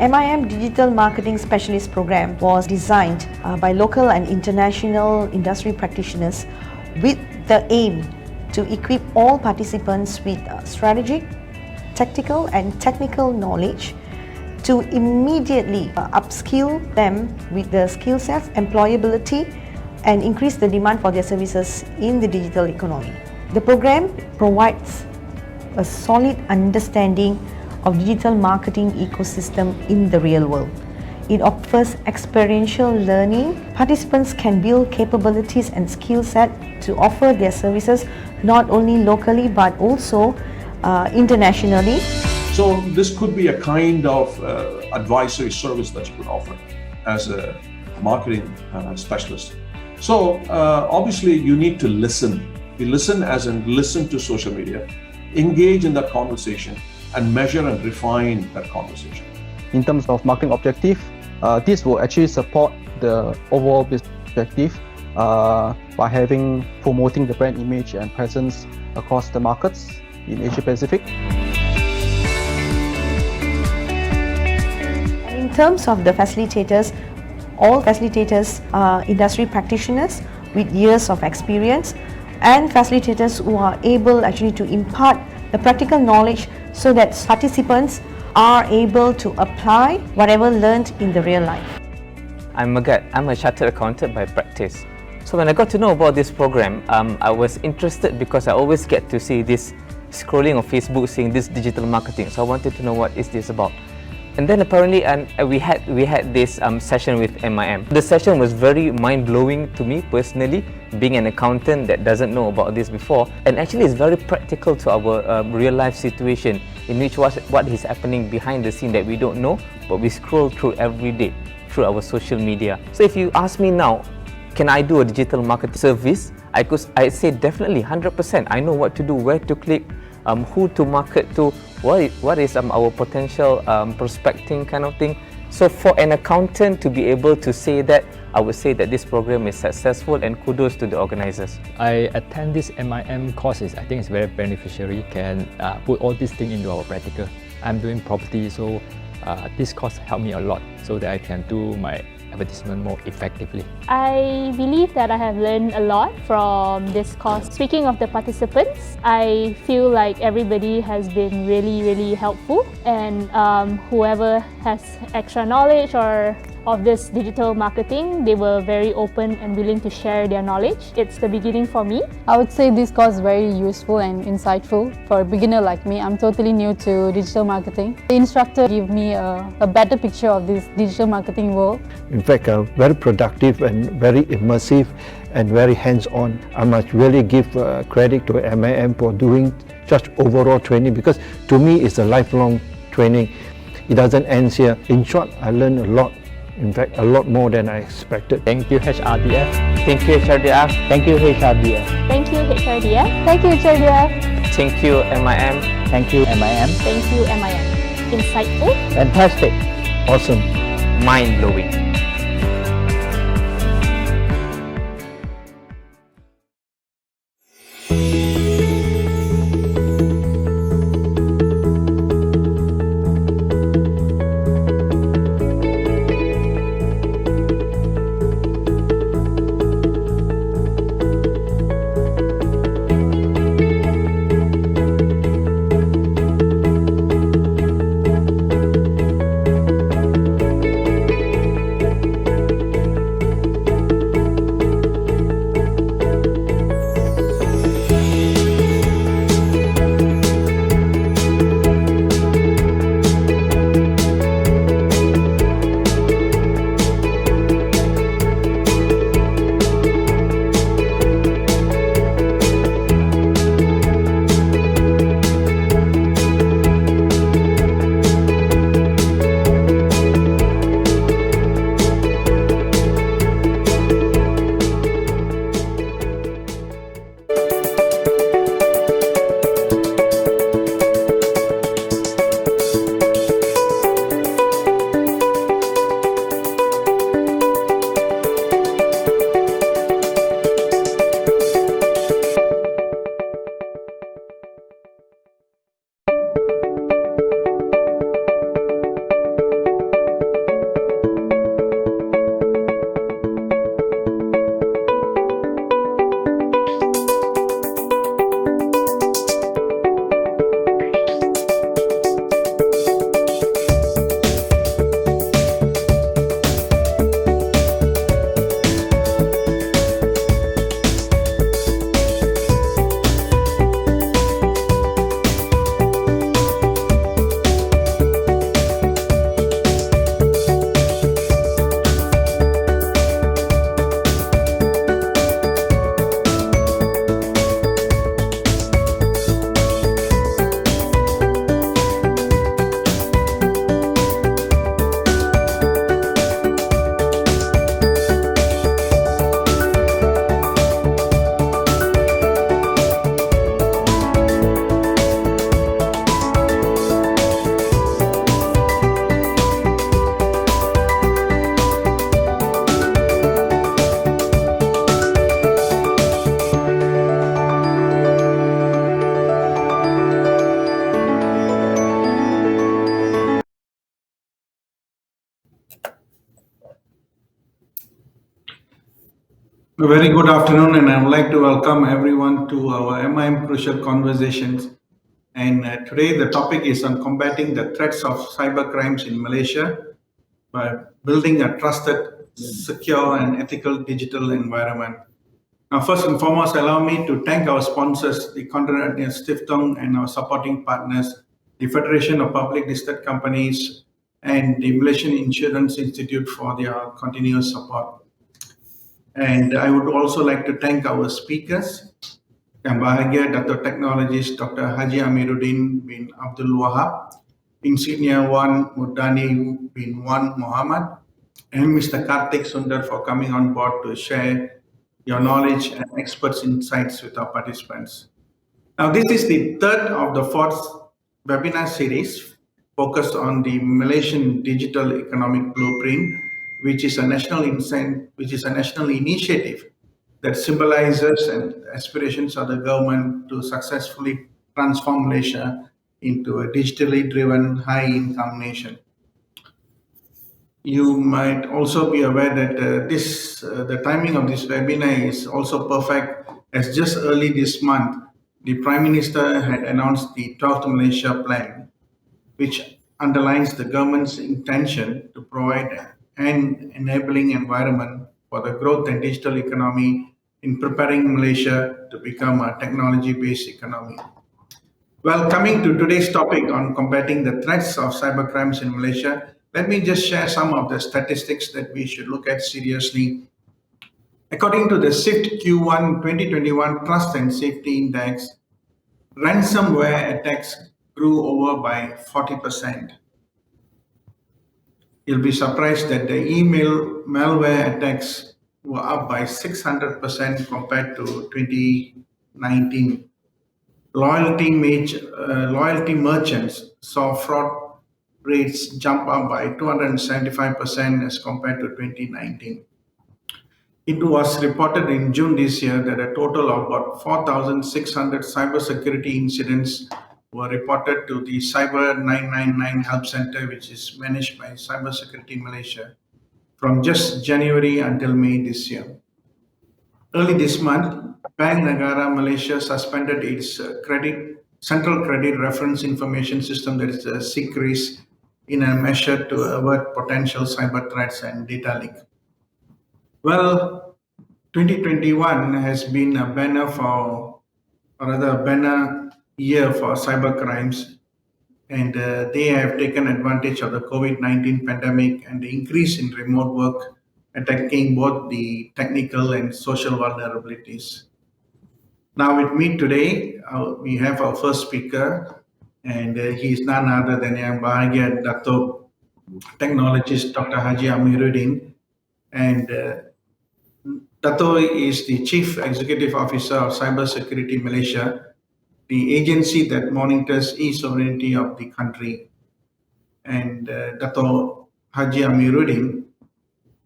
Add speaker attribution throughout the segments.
Speaker 1: MIM Digital Marketing Specialist Program was designed by local and international industry practitioners with the aim to equip all participants with strategic, tactical and technical knowledge to immediately upskill them with the skill sets, employability and increase the demand for their services in the digital economy. The program provides a solid understanding of digital marketing ecosystem in the real world. It offers experiential learning. Participants can build capabilities and skill set to offer their services not only locally but also internationally.
Speaker 2: So this could be a kind of advisory service that you could offer as a marketing specialist. So obviously you need to listen. You listen as in listen to social media, engage in that conversation and measure and refine that conversation.
Speaker 3: In terms of marketing objective, this will actually support the overall business objective by promoting the brand image and presence across the markets in Asia Pacific.
Speaker 1: In terms of the facilitators, all facilitators are industry practitioners with years of experience and facilitators who are able actually to impart the practical knowledge so that participants are able to apply whatever learned in the real life.
Speaker 4: I'm Magat. I'm a chartered accountant by practice. So when I got to know about this program, I was interested because I always get to see this scrolling on Facebook seeing this digital marketing. So I wanted to know what is this about. And then apparently we had this session with MIM. The session was very mind-blowing to me personally, being an accountant that doesn't know about this before. And actually it's very practical to our real-life situation in which what is happening behind the scene that we don't know, but we scroll through every day through our social media. So if you ask me now, can I do a digital marketing service? I'd say definitely 100%. I know what to do, where to click, who to market to, what is our potential prospecting kind of thing. So for an accountant to be able to say that, I would say that this program is successful and kudos to the organizers.
Speaker 5: I attend this MIM courses. I think it's very beneficial. Can put all these things into our practical. I'm doing property, so this course helped me a lot so that I can do my advertisement more effectively.
Speaker 6: I believe that I have learned a lot from this course. Speaking of the participants, I feel like everybody has been really helpful, and whoever has extra knowledge or of this digital marketing, they were very open and willing to share their knowledge. It's the beginning for me.
Speaker 7: I would say this course is very useful and insightful for a beginner like me. I'm totally new to digital marketing. The instructor gave me a better picture of this digital marketing world.
Speaker 8: In fact, very productive and very immersive and very hands-on. I must really give credit to MIM for doing such overall training, because to me it's a lifelong training. It doesn't end here. In short, I learned a lot. In fact, a lot more than I expected.
Speaker 5: Thank you, HRDF.
Speaker 4: Thank you, HRDF.
Speaker 5: Thank you, HRDF.
Speaker 6: Thank you, HRDF.
Speaker 7: Thank you, HRDF.
Speaker 4: Thank you, MIM.
Speaker 5: Thank you, MIM.
Speaker 6: Thank you, MIM. Insightful.
Speaker 5: Fantastic.
Speaker 8: Awesome.
Speaker 4: Mind-blowing.
Speaker 9: A very good afternoon, and I would like to welcome everyone to our MIM Crucial Conversations. And today the topic is on combating the threats of cybercrimes in Malaysia by building a trusted, secure, and ethical digital environment. Now, first and foremost, allow me to thank our sponsors, the Konrad Stiftung, and our supporting partners, the Federation of Public Listed Companies, and the Malaysian Insurance Institute for their continuous support. And I would also like to thank our speakers, Yang Bahagia Dato Technologist Dr. Haji Amiruddin bin Abdul Wahab, Insigne Wan Murdani bin Wan Muhammad, and Mr. Karthik Sundar for coming on board to share your knowledge and experts' insights with our participants. Now, this is the third of the fourth webinar series focused on the Malaysian Digital Economic Blueprint, which is a national initiative that symbolizes and aspirations of the government to successfully transform Malaysia into a digitally driven high-income nation. You might also be aware that the timing of this webinar is also perfect, as just early this month, the Prime Minister had announced the 12th Malaysia Plan, which underlines the government's intention to provide an enabling environment for the growth and digital economy in preparing Malaysia to become a technology-based economy. Well, coming to today's topic on combating the threats of cybercrimes in Malaysia, let me just share some of the statistics that we should look at seriously. According to the SIFT Q1 2021 Trust and Safety Index, ransomware attacks grew over by 40%. You'll be surprised that the email malware attacks were up by 600% compared to 2019. Loyalty merchants saw fraud rates jump up by 275% as compared to 2019. It was reported in June this year that a total of about 4,600 cybersecurity incidents were reported to the Cyber 999 Help Center, which is managed by Cybersecurity Malaysia, from just January until May this year. Early this month, Bank Negara Malaysia suspended its Central Credit Reference Information System, that is CCRIS, in a measure to avert potential cyber threats and data leak. Well, 2021 has been a banner year for cybercrimes, and they have taken advantage of the COVID-19 pandemic and the increase in remote work, attacking both the technical and social vulnerabilities. Now, with me today, we have our first speaker, and he is none other than Yang Bahagia Dato Technologist Dr. Haji Amiruddin. And Dato is the Chief Executive Officer of Cybersecurity Malaysia, the agency that monitors e-sovereignty of the country. And Dato Haji Amiruddin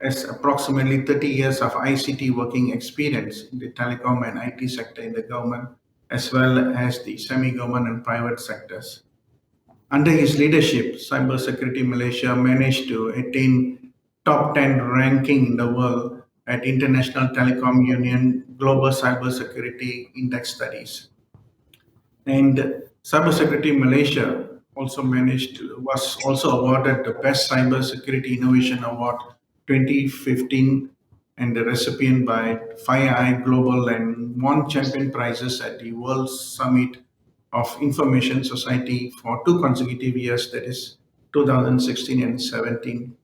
Speaker 9: has approximately 30 years of ICT working experience in the telecom and IT sector in the government, as well as the semi-government and private sectors. Under his leadership, Cybersecurity Malaysia managed to attain top 10 ranking in the world at International Telecom Union Global Cybersecurity Index Studies. And Cybersecurity Malaysia was also awarded the Best Cybersecurity Innovation Award 2015 and the recipient by FireEye Global, and won champion prizes at the World Summit of Information Society for 2 consecutive years, that is 2016 and 17.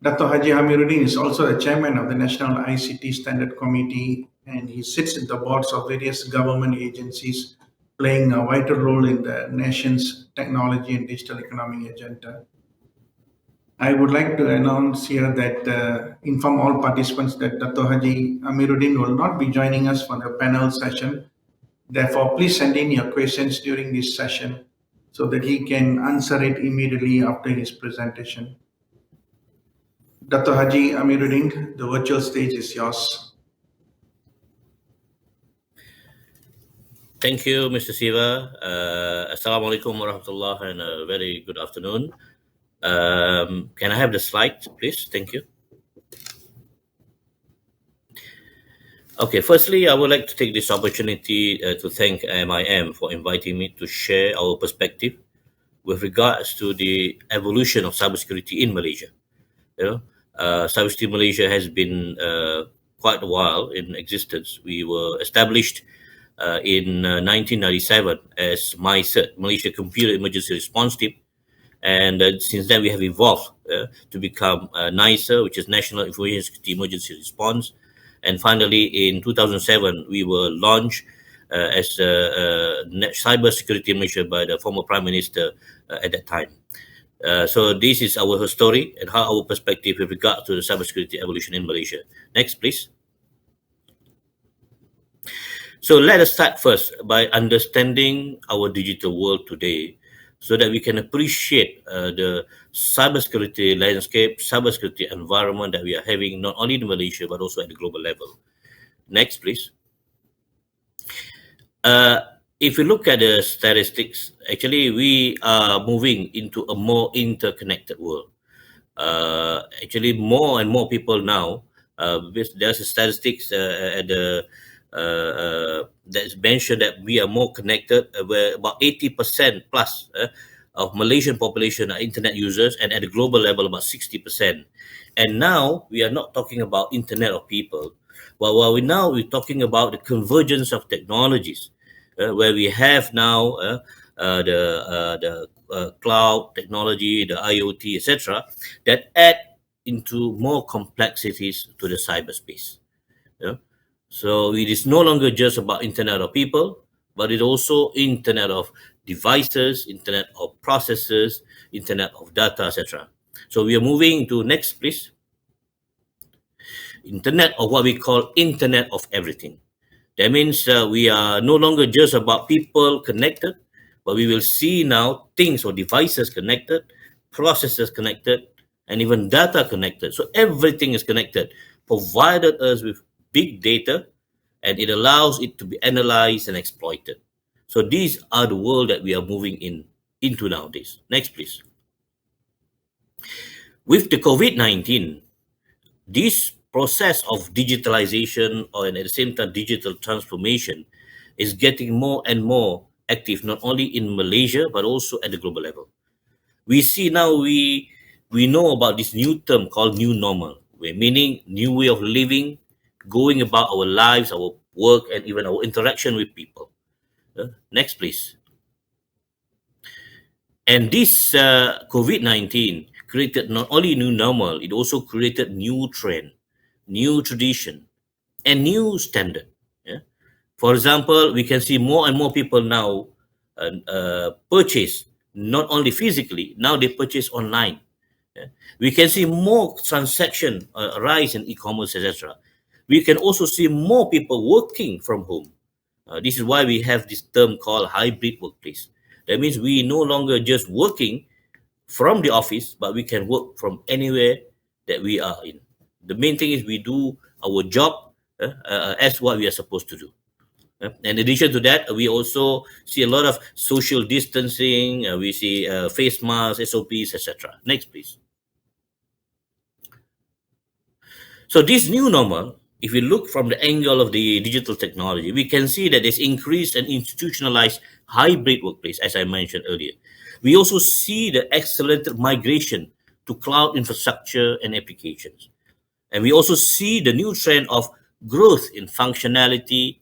Speaker 9: Dr. Haji Amiruddin is also the chairman of the National ICT Standard Committee, and he sits in the boards of various government agencies, playing a vital role in the nation's technology and digital economy agenda. I would like to announce here that inform all participants that Dr. Haji Amiruddin will not be joining us for the panel session. Therefore, please send in your questions during this session so that he can answer it immediately after his presentation. Dr. Haji Amiruddin, the virtual stage is yours.
Speaker 10: Thank you, Mr. Siva. Assalamualaikum warahmatullah, and a very good afternoon. Can I have the slide, please? Thank you. Okay, firstly, I would like to take this opportunity to thank MIM for inviting me to share our perspective with regards to the evolution of cybersecurity in Malaysia. You know, Cybersecurity Malaysia has been quite a while in existence. We were established in 1997 as MyCERT, Malaysia Computer Emergency Response Team, and since then we have evolved to become NICER, which is National Information Security Emergency Response, and finally in 2007 we were launched as cyber security Malaysia by the former Prime Minister at that time. So this is our story and how our perspective with regard to the cybersecurity evolution in Malaysia. Next, please. So let us start first by understanding our digital world today so that we can appreciate the cybersecurity landscape, cybersecurity environment that we are having not only in Malaysia but also at the global level. Next, please. If you look at the statistics, actually we are moving into a more interconnected world. Actually, more and more people now, there's a statistics at the that's mentioned that we are more connected, where about 80% plus of Malaysian population are internet users, and at the global level about 60%. And now we are not talking about internet of people, but while we're talking about the convergence of technologies, where we have now the cloud technology, the IoT, etc., that add into more complexities to the cyberspace. Yeah? So it is no longer just about internet of people, but it also internet of devices, internet of processes, internet of data, etc. So we are moving to next, please. Internet of what we call internet of everything. That means we are no longer just about people connected, but we will see now things or devices connected, processes connected, and even data connected. So everything is connected, provided us with big data, and it allows it to be analyzed and exploited. So these are the world that we are moving into nowadays. Next, please. With the COVID-19, this process of digitalization or and at the same time digital transformation is getting more and more active, not only in Malaysia but also at the global level. We see now we know about this new term called new normal, meaning new way of living, going about our lives, our work, and even our interaction with people. Next, please. And this COVID-19 created not only new normal, it also created new trend, new tradition, and new standard. Yeah? For example, we can see more and more people now purchase not only physically, now they purchase online. Yeah? We can see more transaction rise in e-commerce, etc. We can also see more people working from home. This is why we have this term called hybrid workplace. That means we no longer just working from the office, but we can work from anywhere that we are in. The main thing is we do our job as what we are supposed to do. In addition to that, we also see a lot of social distancing. We see face masks, SOPs, etc. Next, please. So this new normal, if we look from the angle of the digital technology, we can see that there's increased and institutionalized hybrid workplace, as I mentioned earlier. We also see the accelerated migration to cloud infrastructure and applications. And we also see the new trend of growth in functionality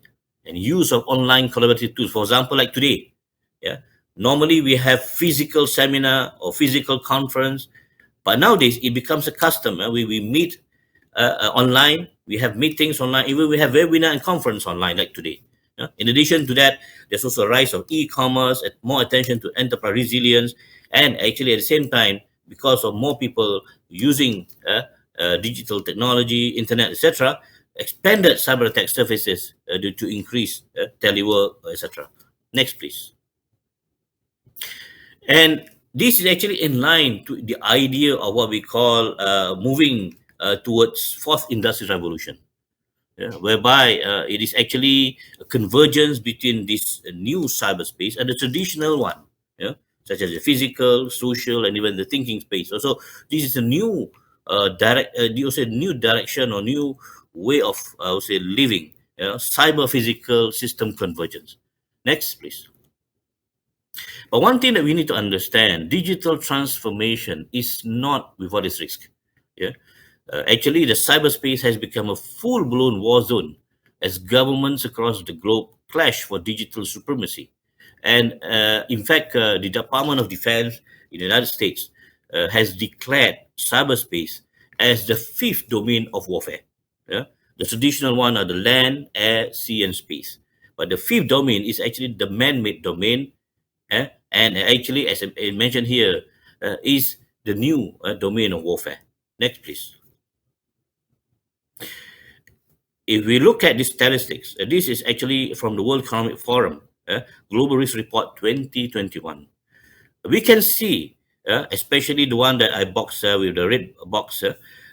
Speaker 10: and use of online collaborative tools. For example, like today, yeah, normally we have physical seminar or physical conference, but nowadays it becomes a custom. We meet online, we have meetings online, even we have webinar and conference online like today. In addition to that, there's also a rise of e-commerce, and more attention to enterprise resilience, and actually at the same time, because of more people using digital technology, internet, etc., expanded cyber attack surfaces to increase telework, etc. Next, please. And this is actually in line to the idea of what we call moving towards fourth industrial revolution, whereby it is actually a convergence between this new cyberspace and the traditional one, such as the physical, social, and even the thinking space. Also, this is a new new direction or new way of, I would say, living cyber-physical system convergence. Next, please. But one thing that we need to understand, digital transformation is not without its risk. Yeah. Actually, the cyberspace has become a full-blown war zone as governments across the globe clash for digital supremacy. And in fact, the Department of Defense in the United States has declared cyberspace as the fifth domain of warfare. Yeah? The traditional one are the land, air, sea, and space. But the fifth domain is actually the man-made domain, and actually, as I mentioned here, is the new domain of warfare. Next, please. If we look at these statistics, this is actually from the World Economic Forum, Global Risk Report 2021. We can see, especially the one that I box with the red box,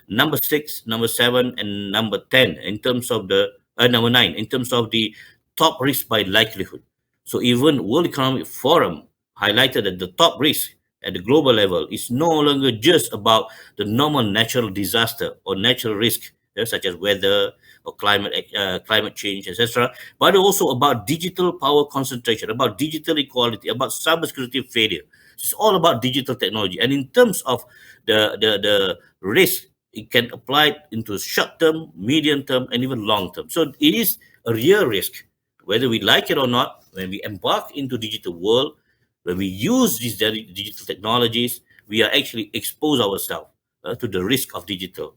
Speaker 10: number 6, number 7, and number 10 in terms of the number 9 in terms of the top risk by likelihood. So even World Economic Forum highlighted that the top risk at the global level is no longer just about the normal natural disaster or natural risk, such as weather or climate change, etc., but also about digital power concentration, about digital equality, about cybersecurity failure. It's all about digital technology. And in terms of the risk, it can apply into short term, medium term, and even long term. So it is a real risk, whether we like it or not. When we embark into digital world, when we use these digital technologies, we are actually expose ourselves to the risk of digital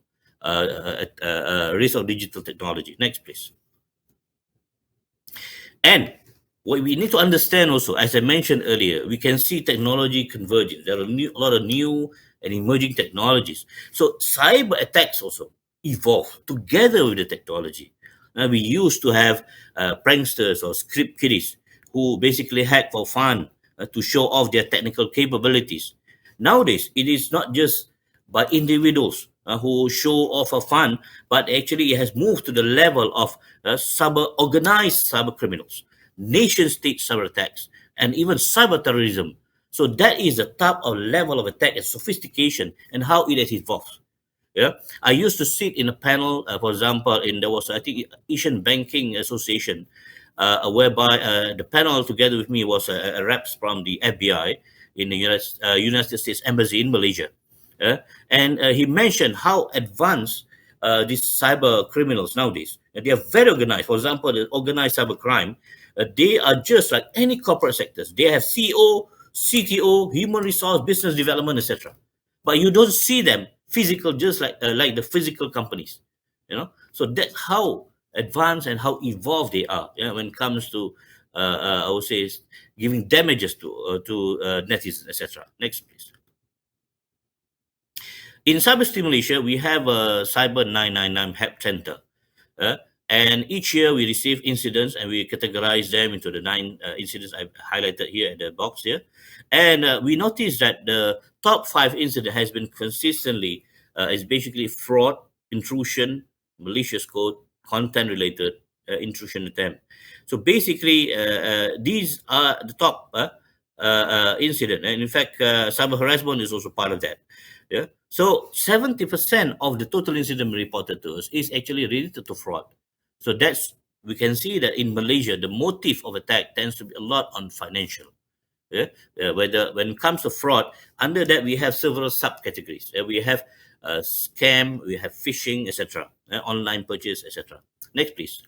Speaker 10: technology. Next, please. And what we need to understand also, as I mentioned earlier, we can see technology convergence. There are a lot of new and emerging technologies. So cyber attacks also evolve together with the technology. We used to have pranksters or script kiddies who basically hack for fun to show off their technical capabilities. Nowadays, it is not just by individuals who show off for fun, but actually it has moved to the level of organized cyber criminals, nation state cyber attacks, and even cyber terrorism. So that is the type of level of attack and sophistication and how it has evolved. Yeah, I used to sit in a panel, for example, there was, I think, Asian Banking Association, whereby the panel together with me was a reps from the FBI in the United States Embassy in Malaysia. And he mentioned how advanced these cyber criminals nowadays. They are very organized. For example, the organized cyber crime, they are just like any corporate sectors. They have CEO, CTO, human resource, business development, etc. But you don't see them physical, just like the physical companies. So that's how advanced and how evolved they are. When it comes to I would say giving damages to netizens, etc. Next, please. In Cyber Malaysia, we have a Cyber 999 help center. And each year we receive incidents and we categorize them into the 9 incidents I've highlighted here at the box here. And we noticed that the top 5 incident has been consistently is basically fraud, intrusion, malicious code, content-related intrusion attempt. So basically, these are the top incident. And in fact, cyber harassment is also part of that. Yeah. So 70% of the total incident reported to us is actually related to fraud. So we can see that in Malaysia, the motive of attack tends to be a lot on financial. Yeah? When it comes to fraud, under that we have several subcategories. We have scam, we have phishing, etc., online purchase, etc. Next, please.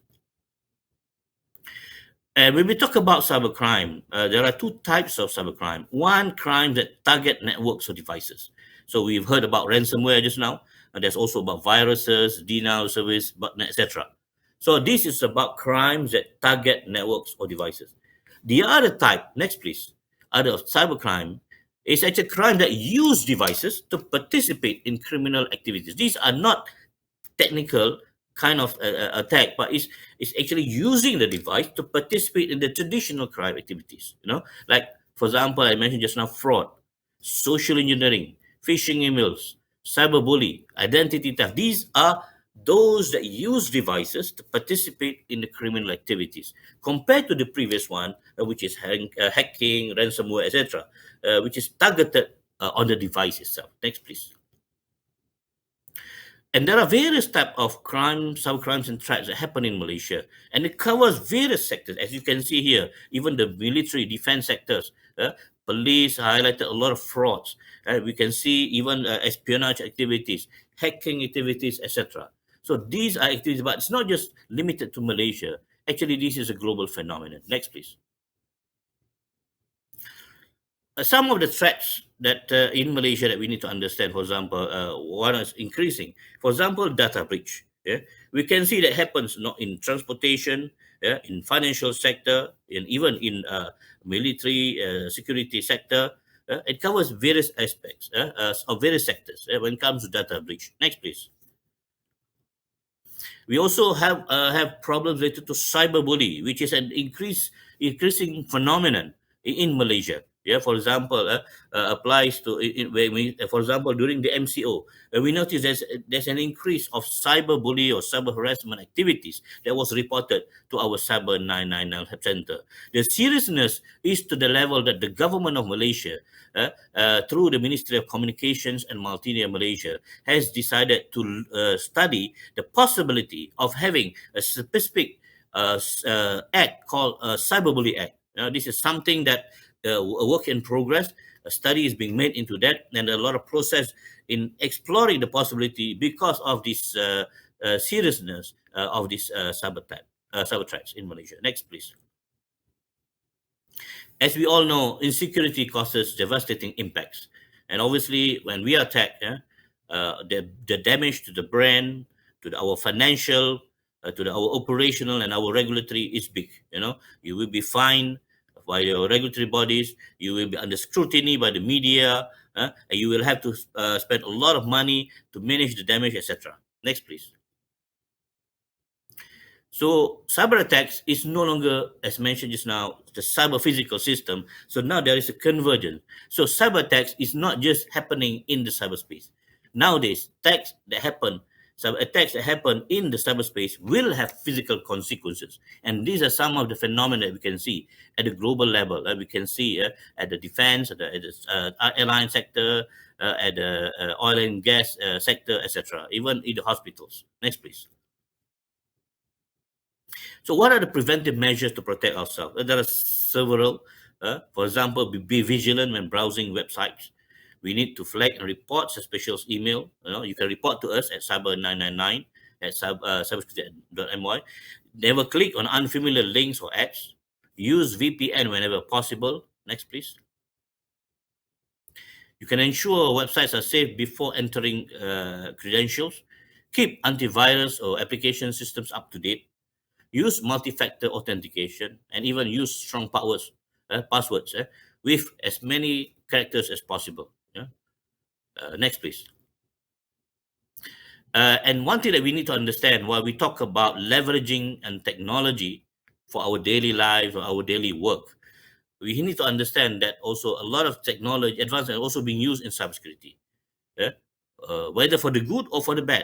Speaker 10: And when we talk about cybercrime, there are 2 types of cybercrime. One, crime that target networks or devices. So we've heard about ransomware just now. And there's also about viruses, denial of service, botnet, etc. So this is about crimes that target networks or devices. The other type, next please, other of cybercrime, is actually crime that use devices to participate in criminal activities. These are not technical kind of attack, but it's actually using the device to participate in the traditional crime activities. Like, for example, I mentioned just now fraud, social engineering, phishing emails, cyberbullying, identity theft. These are those that use devices to participate in the criminal activities, compared to the previous one, which is hacking, ransomware, etc., which is targeted on the device itself. Next, please. And there are various types of crime, cybercrimes, and threats that happen in Malaysia, and it covers various sectors, as you can see here. Even the military, defense sectors, police highlighted a lot of frauds. We can see even espionage activities, hacking activities, etc. So these are activities, but it's not just limited to Malaysia. Actually, this is a global phenomenon. Next, please. Some of the threats that in Malaysia that we need to understand, for example, one is increasing. For example, data breach. Yeah, we can see that happens not in transportation, yeah, in financial sector, and even in military security sector. It covers various aspects of various sectors when it comes to data breach. Next, please. We also have problems related to cyberbullying, which is an increasing phenomenon in Malaysia. Yeah, for example, applies to when for example, during the MCO, we noticed there's an increase of cyberbullying or cyber harassment activities that was reported to our Cyber 999 Center. The seriousness is to the level that the government of Malaysia, through the Ministry of Communications and Multimedia Malaysia, has decided to study the possibility of having a specific act called Cyberbully Act. This is something that a work in progress. A study is being made into that, and a lot of process in exploring the possibility because of this seriousness of this cyber threats in Malaysia. Next, please. As we all know, insecurity causes devastating impacts. And obviously, when we are attacked, the damage to the brand, our financial, our operational and our regulatory is big. You will be fined by your regulatory bodies. You will be under scrutiny by the media, and you will have to spend a lot of money to manage the damage, etc. Next, please. So cyber attacks is no longer, as mentioned just now, the cyber physical system. So now there is a convergence. So cyber attacks is not just happening in the cyberspace. Nowadays, cyber attacks that happen in the cyberspace will have physical consequences. And these are some of the phenomena that we can see at the global level. We can see at the defense, at the airline sector, at the oil and gas sector, etc., even in the hospitals. Next, please. So, what are the preventive measures to protect ourselves? There are several. For example, be vigilant when browsing websites. We need to flag and report suspicious email. You can report to us at cyber999 at cybersecurity.my. Never click on unfamiliar links or apps. Use VPN whenever possible. Next, please. You can ensure websites are safe before entering credentials. Keep antivirus or application systems up to date. Use multi-factor authentication, and even use strong passwords with as many characters as possible. Next, please. And one thing that we need to understand while we talk about leveraging and technology for our daily lives or our daily work, we need to understand that also a lot of technology advances are also being used in cybersecurity, whether for the good or for the bad.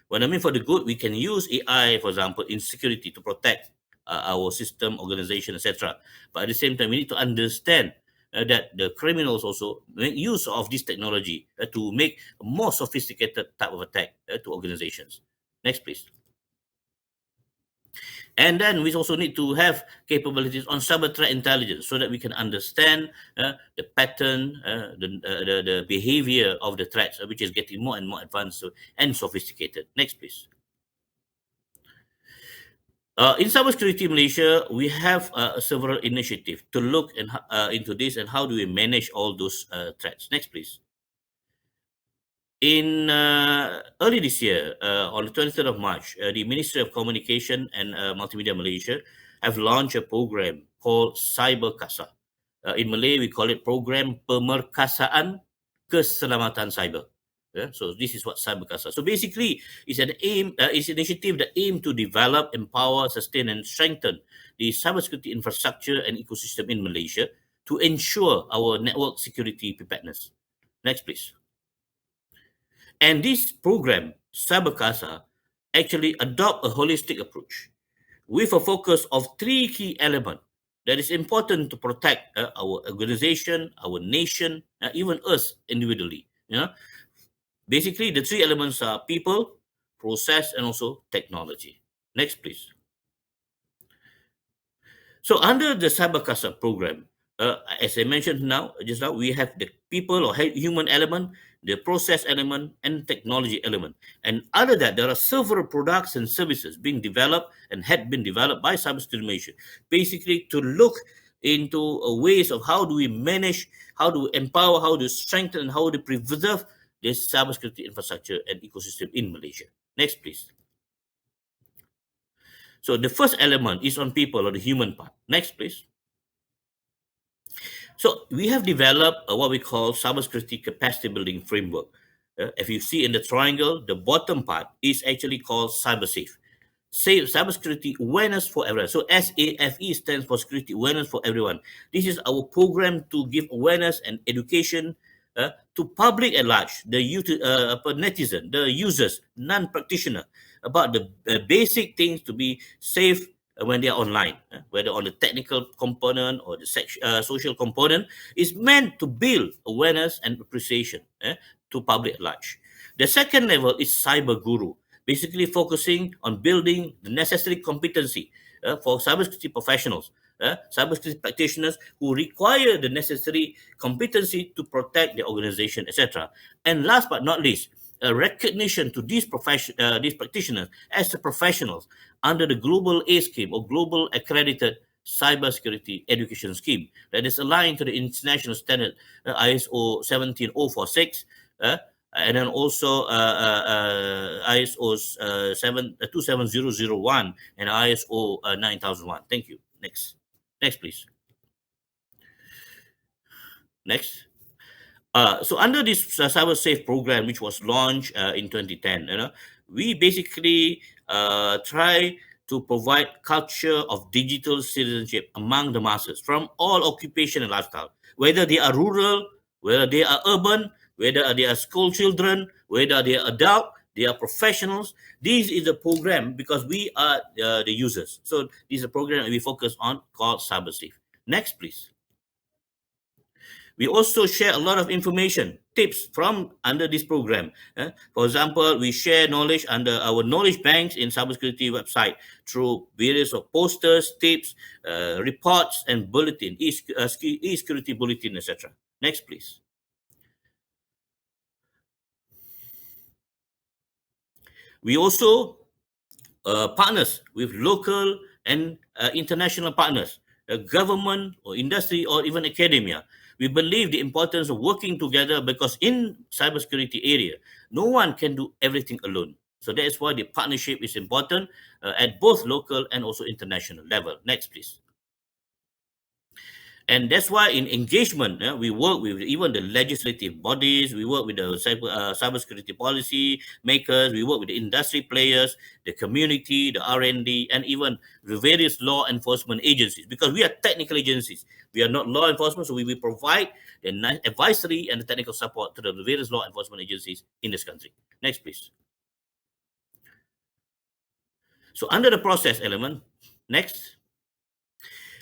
Speaker 10: When I mean for the good, we can use AI, for example, in security to protect our system, organization, etc. But at the same time, we need to understand that the criminals also make use of this technology to make a more sophisticated type of attack to organizations. Next, please. And then we also need to have capabilities on cyber threat intelligence so that we can understand the pattern, the behavior of the threats, which is getting more and more advanced and sophisticated. Next, please. In cybersecurity Malaysia, we have several initiatives to look into this and how do we manage all those threats. Next, please. In early this year, on the 23rd of March, the Ministry of Communication and Multimedia Malaysia have launched a program called Cyberkasa. In Malay, we call it Program Pemerkasaan Keselamatan Cyber. So this is what Cyberkasa. So basically, it's an initiative that aims to develop, empower, sustain, and strengthen the cybersecurity infrastructure and ecosystem in Malaysia to ensure our network security preparedness. Next, please. And this program, Cyberkasa, actually adopt a holistic approach with a focus of three key elements that is important to protect our organization, our nation, even us individually. Basically, the three elements are people, process, and also technology. Next, please. So under the Cybercasa program, as I mentioned just now, we have the people or human element, the process element, and technology element. And under that, there are several products and services being developed and had been developed by Cybersecurity Malaysia, basically to look into ways of how do we manage, how do we empower, how do we strengthen, and how do we preserve this cybersecurity infrastructure and ecosystem in Malaysia. Next, please. So the first element is on people or the human part. Next, please. So we have developed what we call cybersecurity capacity building framework. If you see in the triangle, the bottom part is actually called cybersafe. Cybersecurity awareness for everyone. So SAFE stands for security awareness for everyone. This is our program to give awareness and education to public at large, the netizen, the users, non-practitioner, about the basic things to be safe when they are online, whether on the technical component or the social component, is meant to build awareness and appreciation to public at large. The second level is cyber guru, basically focusing on building the necessary competency for cybersecurity professionals, cybersecurity practitioners who require the necessary competency to protect the organization, etc. And last but not least, a recognition to these practitioners as the professionals under the Global A scheme or Global Accredited Cybersecurity Education Scheme that is aligned to the international standard ISO 17046, and then also ISO 27001 and ISO 9001. Thank you. Next, please. Next. So under this cyber safe program, which was launched in 2010, we basically try to provide culture of digital citizenship among the masses from all occupation and lifestyle, whether they are rural, whether they are urban, whether they are school children, whether they are adult, they are professionals. This is a program because we are the users. So this is a program that we focus on called CyberSafe. Next, please. We also share a lot of information, tips from under this program. For example, we share knowledge under our knowledge banks in cybersecurity website through various of posters, tips, reports, and bulletin, e-security bulletin, etc. Next, please. We also partners with local and international partners, government or industry or even academia. We believe the importance of working together because in cybersecurity area, no one can do everything alone. So that is why the partnership is important at both local and also international level. Next, please. And that's why in engagement, we work with even the legislative bodies, we work with the cybersecurity policy makers, we work with the industry players, the community, the R&D, and even the various law enforcement agencies, because we are technical agencies. We are not law enforcement, so we will provide the advisory and the technical support to the various law enforcement agencies in this country. Next, please. So under the process element, next.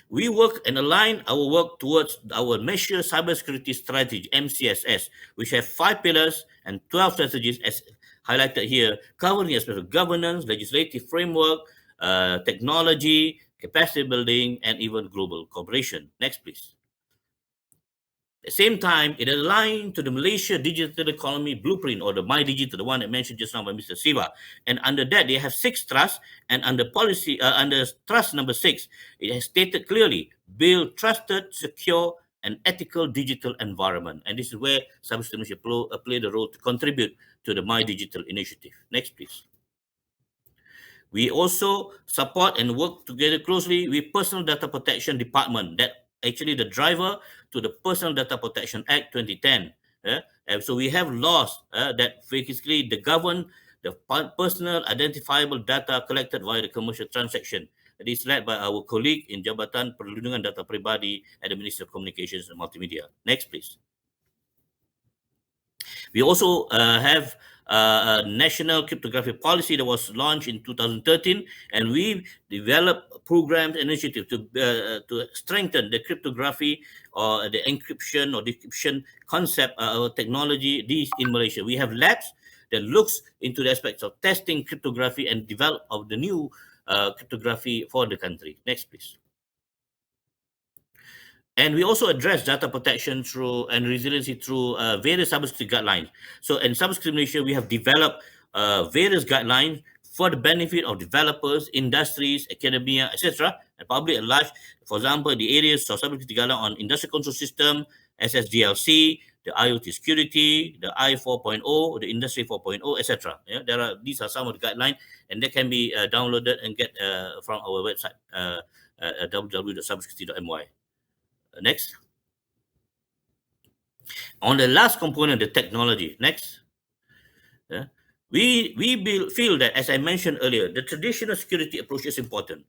Speaker 10: We work and align our work towards our Measure Cybersecurity Strategy, MCSS, which have 5 pillars and 12 strategies as highlighted here, covering aspects of governance, legislative framework, technology, capacity building, and even global cooperation. Next, please. At the same time, it aligned to the Malaysia Digital Economy Blueprint, or the My Digital, the one that mentioned just now by Mr. Siva. And under that, they have 6 trusts, and under policy, under trust number 6, it has stated clearly, build trusted, secure, and ethical digital environment. And this is where cybersecurity play the role to contribute to the My Digital initiative. Next, please. We also support and work together closely with Personal Data Protection Department, that actually the driver to the Personal Data Protection Act 2010. And so we have laws that basically govern the personal identifiable data collected via the commercial transaction. It is led by our colleague in Jabatan Perlindungan Data Peribadi at the Ministry of Communications and Multimedia. Next, please. We also have national cryptography policy that was launched in 2013, and we developed programs and initiatives to strengthen the cryptography or the encryption or decryption concept or technology these in Malaysia. We have labs that looks into the aspects of testing cryptography and develop of the new cryptography for the country. Next, please. And we also address data protection through and resiliency through various cybersecurity guidelines. So in Cybersecurity Malaysia, we have developed various guidelines for the benefit of developers, industries, academia, etc., and public at large. For example, the areas of cybersecurity guidelines on industrial control system, SSDLC, the IoT security, the I 4.0, the Industry 4.0, etc. Yeah, these are some of the guidelines, and they can be downloaded and get from our website, www.cybersecurity.my. Next. On the last component, the technology. Next. We feel that, as I mentioned earlier, the traditional security approach is important.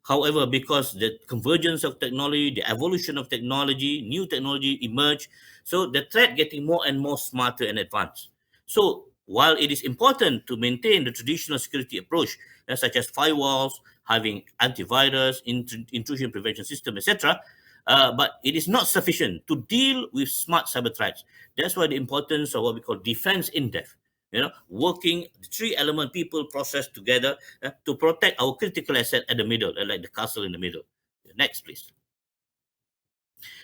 Speaker 10: However, because the convergence of technology, the evolution of technology, new technology emerge, so the threat getting more and more smarter and advanced. So while it is important to maintain the traditional security approach, such as firewalls, having antivirus, intrusion prevention system, etc., but it is not sufficient to deal with smart cyber threats. That's why the importance of what we call defense in depth. Working the three element people process together to protect our critical asset at the middle, like the castle in the middle. Next, please.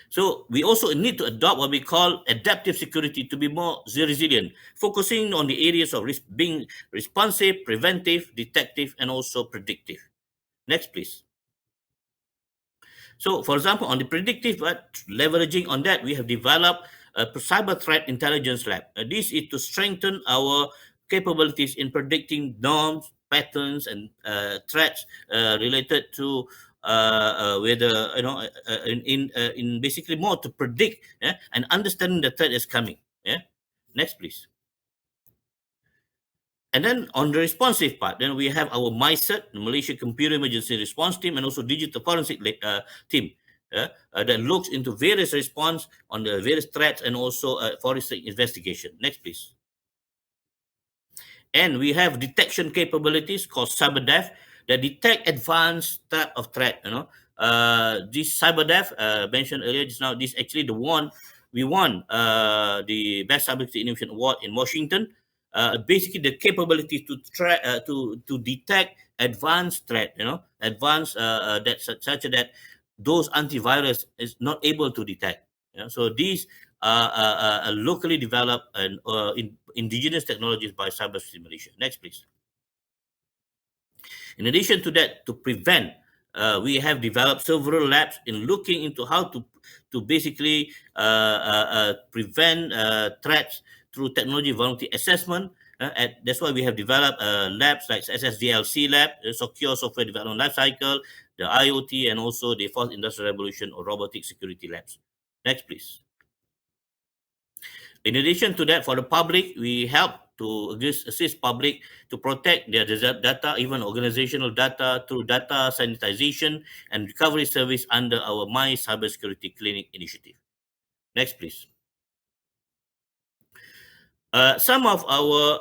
Speaker 10: So we also need to adopt what we call adaptive security to be more resilient, focusing on the areas of being responsive, preventive, detective, and also predictive. Next, please. So, for example, on the predictive, leveraging on that, we have developed a cyber threat intelligence lab. This is to strengthen our capabilities in predicting norms, patterns, and threats related to whether in basically more to predict and understanding the threat is coming. Yeah. Next, please. And then on the responsive part, then we have our MyCert, the Malaysia Computer Emergency Response Team, and also Digital Forensic Team that looks into various response on the various threats and also forensic investigation. Next, please. And we have detection capabilities called CyberDef that detect advanced type of threat. This CyberDef mentioned earlier just now. This actually the one we won the Best Cybersecurity Innovation Award in Washington. Basically, the capability to detect advanced threat. Advanced that such that those antivirus is not able to detect. So these are locally developed and indigenous technologies by Cybersecurity Malaysia. Next, please. In addition to that, to prevent, we have developed several labs in looking into how to basically prevent threats through technology vulnerability assessment. That's why we have developed labs like SSDLC lab, the Secure Software Development Lifecycle, the IoT, and also the Fourth Industrial Revolution or Robotic Security Labs. Next, please. In addition to that, for the public, we help to assist public to protect their data, even organizational data, through data sanitization and recovery service under our My Cybersecurity Clinic initiative. Next, please. Some of our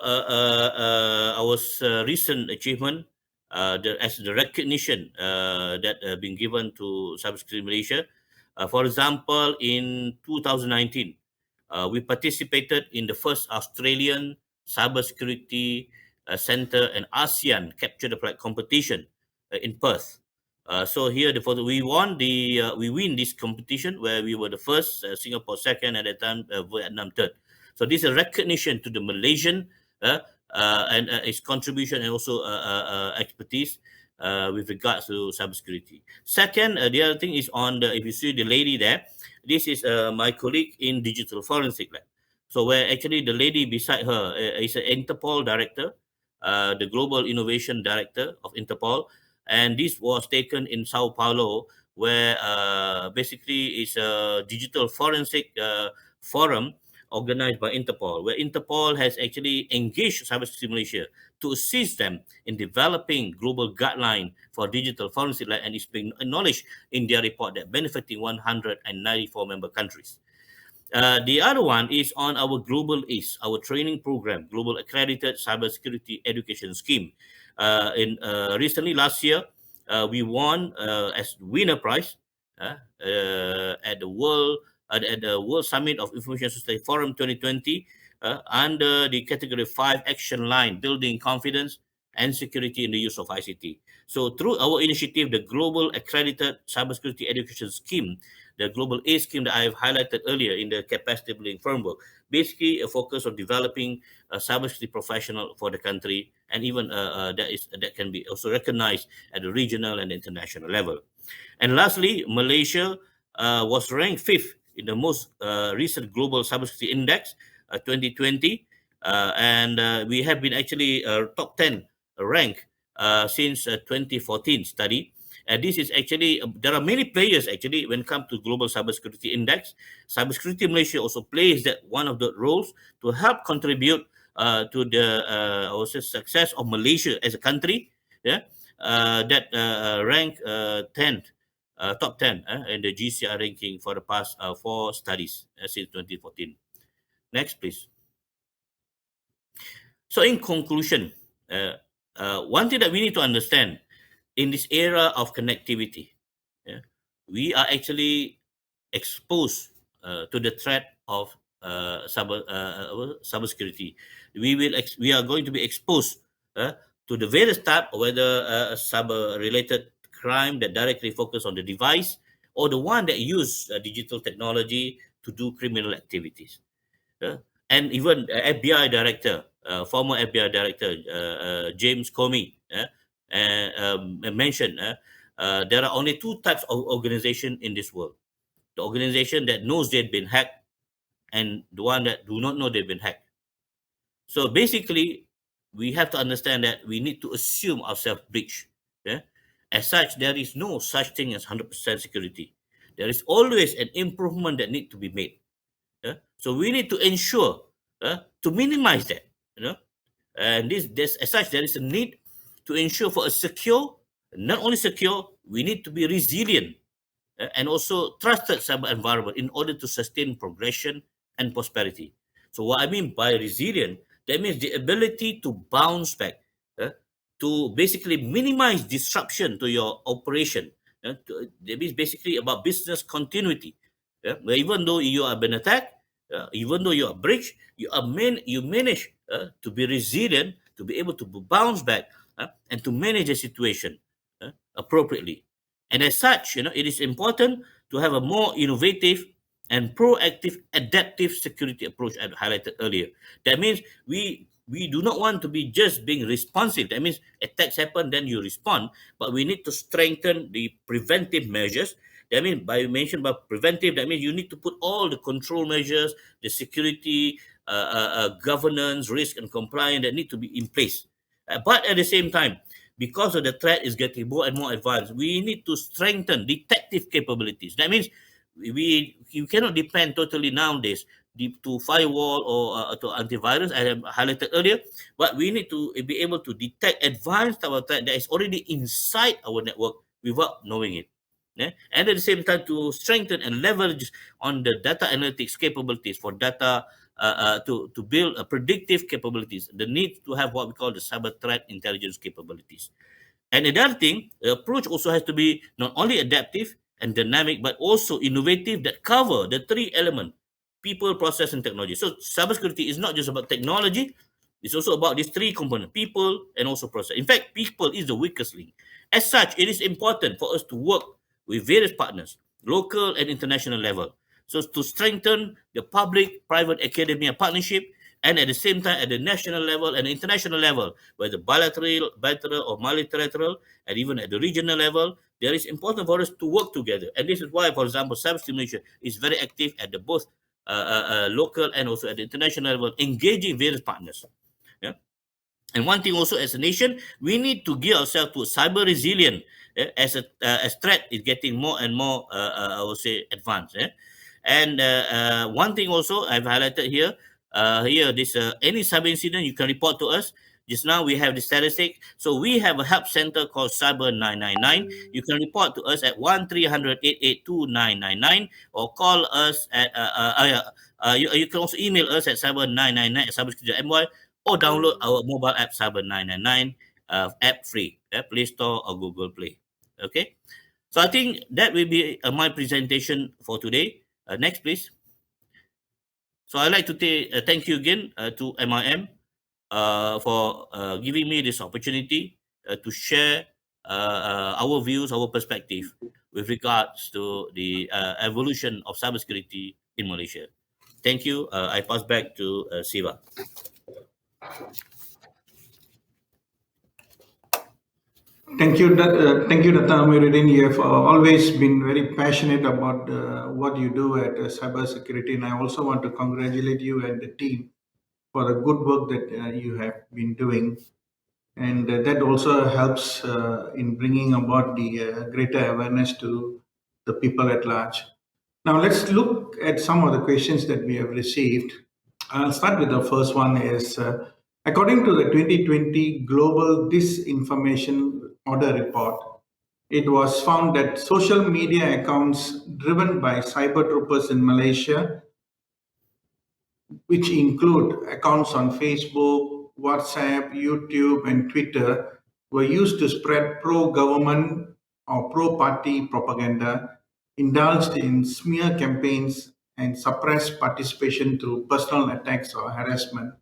Speaker 10: recent achievement, as the recognition that been given to Cybersecurity Malaysia. For example, in 2019, we participated in the first Australian Cybersecurity Center and ASEAN Capture the Flag competition in Perth. So here, we won we win this competition where we were the first, Singapore second, at that time Vietnam third. So this is a recognition to the Malaysian and its contribution and also expertise with regards to cybersecurity. Second, the other thing is if you see the lady there, this is my colleague in Digital Forensic Lab. So where actually the lady beside her is an Interpol director, the Global Innovation Director of Interpol. And this was taken in Sao Paulo, where basically it's a digital forensic forum organized by Interpol, where Interpol has actually engaged Cybersecurity Malaysia to assist them in developing global guideline for digital forensic lab, and it's been acknowledged in their report that benefiting 194 member countries. The other one is on our Global ACE, our training program, Global Accredited Cybersecurity Education Scheme. In recently last year, we won as winner prize at the World Summit of Information Society Forum 2020 under the category 5 action line, building confidence and security in the use of ICT. So through our initiative, the Global Accredited Cybersecurity Education Scheme, the Global A scheme that I have highlighted earlier in the capacity building framework, basically a focus on developing a cybersecurity professional for the country, and even that can be also recognized at the regional and international level. And lastly, Malaysia was ranked fifth in the most recent Global Cybersecurity Index 2020, and we have been actually top 10 rank since 2014 study. And this is actually, there are many players actually when it comes to Global Cybersecurity Index. Cybersecurity Malaysia also plays that one of the roles to help contribute to the also success of Malaysia as a country, yeah, that rank 10th, top 10 in the GCR ranking for the past 4 studies since 2014. Next, please. So in conclusion, one thing that we need to understand in this era of connectivity, yeah, we are actually exposed to the threat of cybersecurity. We are going to be exposed to the various type, whether cyber related crime that directly focus on the device, or the one that use digital technology to do criminal activities. uh, and even FBI director, former FBI director James Comey, mentioned there are only two types of organization in this world: the organization that knows they've been hacked, and the one that do not know they've been hacked. So basically, we have to understand that we need to assume ourselves breach. Yeah? As such, there is no such thing as 100% security. There is always an improvement that need to be made. So we need to ensure to minimize that. You know, and this as such, there is a need to ensure for a secure, not only secure, we need to be resilient and also trusted cyber environment in order to sustain progression and prosperity. So what I mean by resilient, that means the ability to bounce back, to basically minimize disruption to your operation. That means basically about business continuity. Where even though you are been attacked, even though you are breached, you manage to be resilient, to be able to bounce back and to manage the situation appropriately. And as such, it is important to have a more innovative and proactive adaptive security approach I highlighted earlier. That means we do not want to be just being responsive. That means attacks happen, then you respond, but we need to strengthen the preventive measures. That means by mention about preventive, that means you need to put all the control measures, the security, governance, risk, and compliance that need to be in place. But at the same time, because of the threat is getting more and more advanced, we need to strengthen detective capabilities. That means you cannot depend totally nowadays to firewall or to antivirus, I have highlighted earlier, but we need to be able to detect advanced type of threat that is already inside our network without knowing it. Yeah? And at the same time, to strengthen and leverage on the data analytics capabilities for data to build predictive capabilities, the need to have what we call the cyber threat intelligence capabilities. And another thing, the approach also has to be not only adaptive and dynamic, but also innovative that cover the three elements: people, process, and technology. So cybersecurity is not just about technology, it's also about these three components: people and also process. In fact, people is the weakest link. As such, it is important for us to work with various partners, local and international level, so to strengthen the public-private academia partnership, and at the same time at the national level and international level, whether bilateral or multilateral, and even at the regional level, there is important for us to work together. And this is why, for example, cybersecurity is very active at the both local and also at the international level, engaging various partners. Yeah. And one thing also, as a nation, we need to gear ourselves to cyber resilient as threat is getting more and more, I would say, advanced. And one thing also I've highlighted here, this any cyber incident you can report to us. Just now we have the statistic. So we have a help center called Cyber 999. You can report to us at 1-300-882-999 or call us at you can also email us at cyber999@cybersecurity.my or download our mobile app Cyber 999 app free, Play Store or Google Play. Okay. So I think that will be my presentation for today. Next, please. So I'd like to thank you again to MIM for giving me this opportunity to share our views, our perspective with regards to the evolution of cybersecurity in Malaysia. Thank you. I pass back to Siva.
Speaker 9: Thank you, Dr. Amiruddin. You have always been very passionate about what you do at cybersecurity, and I also want to congratulate you and the team for the good work that you have been doing, and that also helps in bringing about the greater awareness to the people at large. Now, let's look at some of the questions that we have received. I'll start with the first one is, according to the 2020 Global Disinformation Order Report, it was found that social media accounts driven by cyber troopers in Malaysia, which include accounts on Facebook, WhatsApp, YouTube, and Twitter, were used to spread pro government or pro party propaganda, indulged in smear campaigns, and suppressed participation through personal attacks or harassment.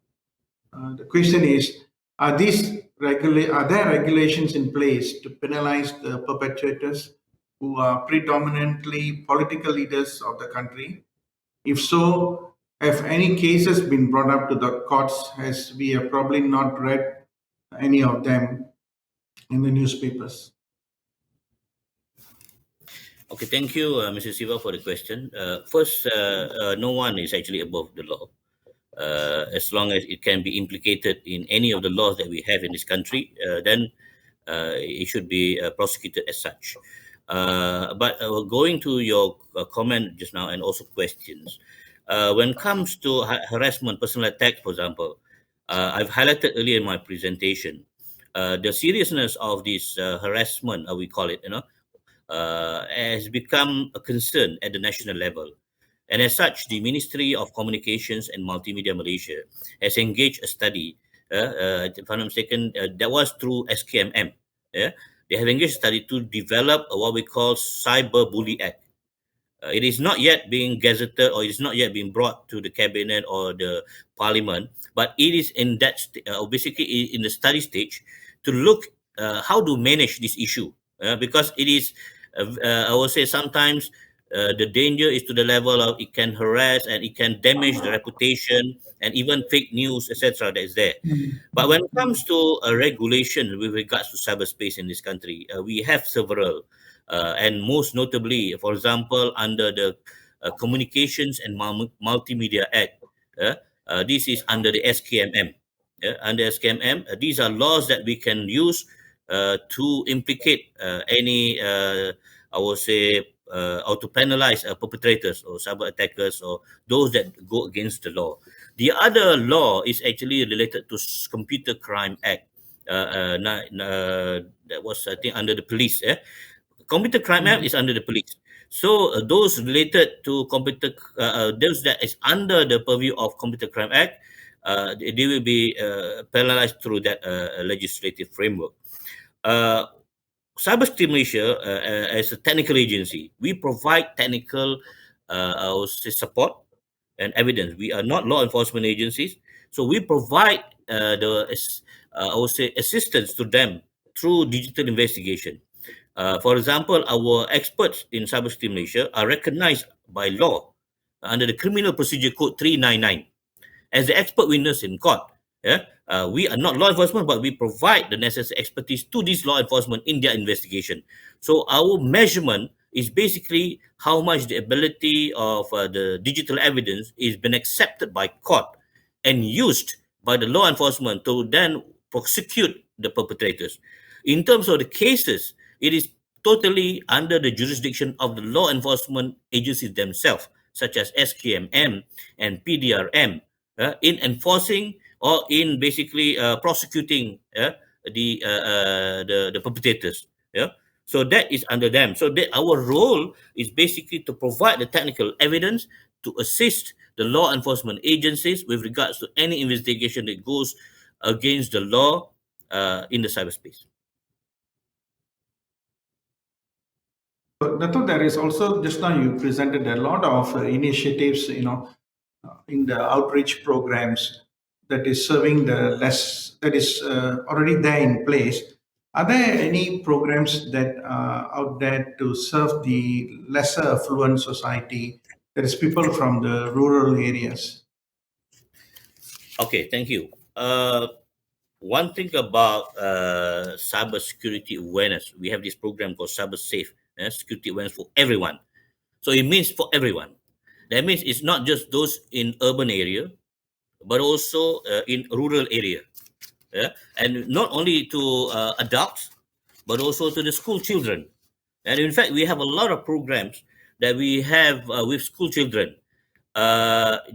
Speaker 9: The question is, are there regulations in place to penalize the perpetrators who are predominantly political leaders of the country? If so, have any cases been brought up to the courts, as we have probably not read any of them in the newspapers?
Speaker 10: Okay, thank you, Mr. Siva, for the question. First, no one is actually above the law. As long as it can be implicated in any of the laws that we have in this country, then it should be prosecuted as such. But going to your comment just now and also questions, when it comes to harassment, personal attack, for example, I've highlighted earlier in my presentation the seriousness of this harassment, we call it, has become a concern at the national level. And as such, the Ministry of Communications and Multimedia Malaysia has engaged a study, if I'm not mistaken, that was through SKMM. Yeah? They have engaged a study to develop what we call Cyber Bully Act. It is not yet being gazetted or it is not yet being brought to the cabinet or the parliament, but it is in that basically in the study stage to look how to manage this issue, because it is I would say sometimes the danger is to the level of it can harass and it can damage the reputation and even fake news, etc. that is there. But when it comes to regulation with regards to cyberspace in this country, we have several, and most notably, for example, under the Communications and Multimedia Act, this is under the SKMM. Under SKMM, these are laws that we can use to implicate any, I would say, or to penalize perpetrators or cyber attackers or those that go against the law. The other law is actually related to Computer Crime Act. That was, I think, under the police. Computer Crime Act is under the police. So those related to those that is under the purview of Computer Crime Act, they will be penalized through that legislative framework. Cybersecurity Malaysia, as a technical agency, we provide technical I would say support and evidence. We are not law enforcement agencies, so we provide I would say assistance to them through digital investigation. For example, our experts in cybersecurity Malaysia are recognized by law under the Criminal Procedure Code 399 as the expert witness in court. Yeah, we are not law enforcement, but we provide the necessary expertise to this law enforcement in their investigation. So our measurement is basically how much the ability of the digital evidence is been accepted by court and used by the law enforcement to then prosecute the perpetrators. In terms of the cases, it is totally under the jurisdiction of the law enforcement agencies themselves, such as SKMM and PDRM, in enforcing or in basically prosecuting the perpetrators. Yeah. So that is under them. So that our role is basically to provide the technical evidence to assist the law enforcement agencies with regards to any investigation that goes against the law in the cyberspace.
Speaker 9: Dato, there is also just now you presented a lot of initiatives, in the outreach programs that is serving the less, that is already there in place. Are there any programs that are out there to serve the lesser affluent society, that is people from the rural areas?
Speaker 10: Okay, thank you. One thing about cybersecurity awareness, we have this program called Cyber Safe, security awareness for everyone. So it means for everyone. That means it's not just those in urban area, but also in rural area. Yeah? And not only to adults, but also to the school children. And in fact, we have a lot of programs that we have with school children.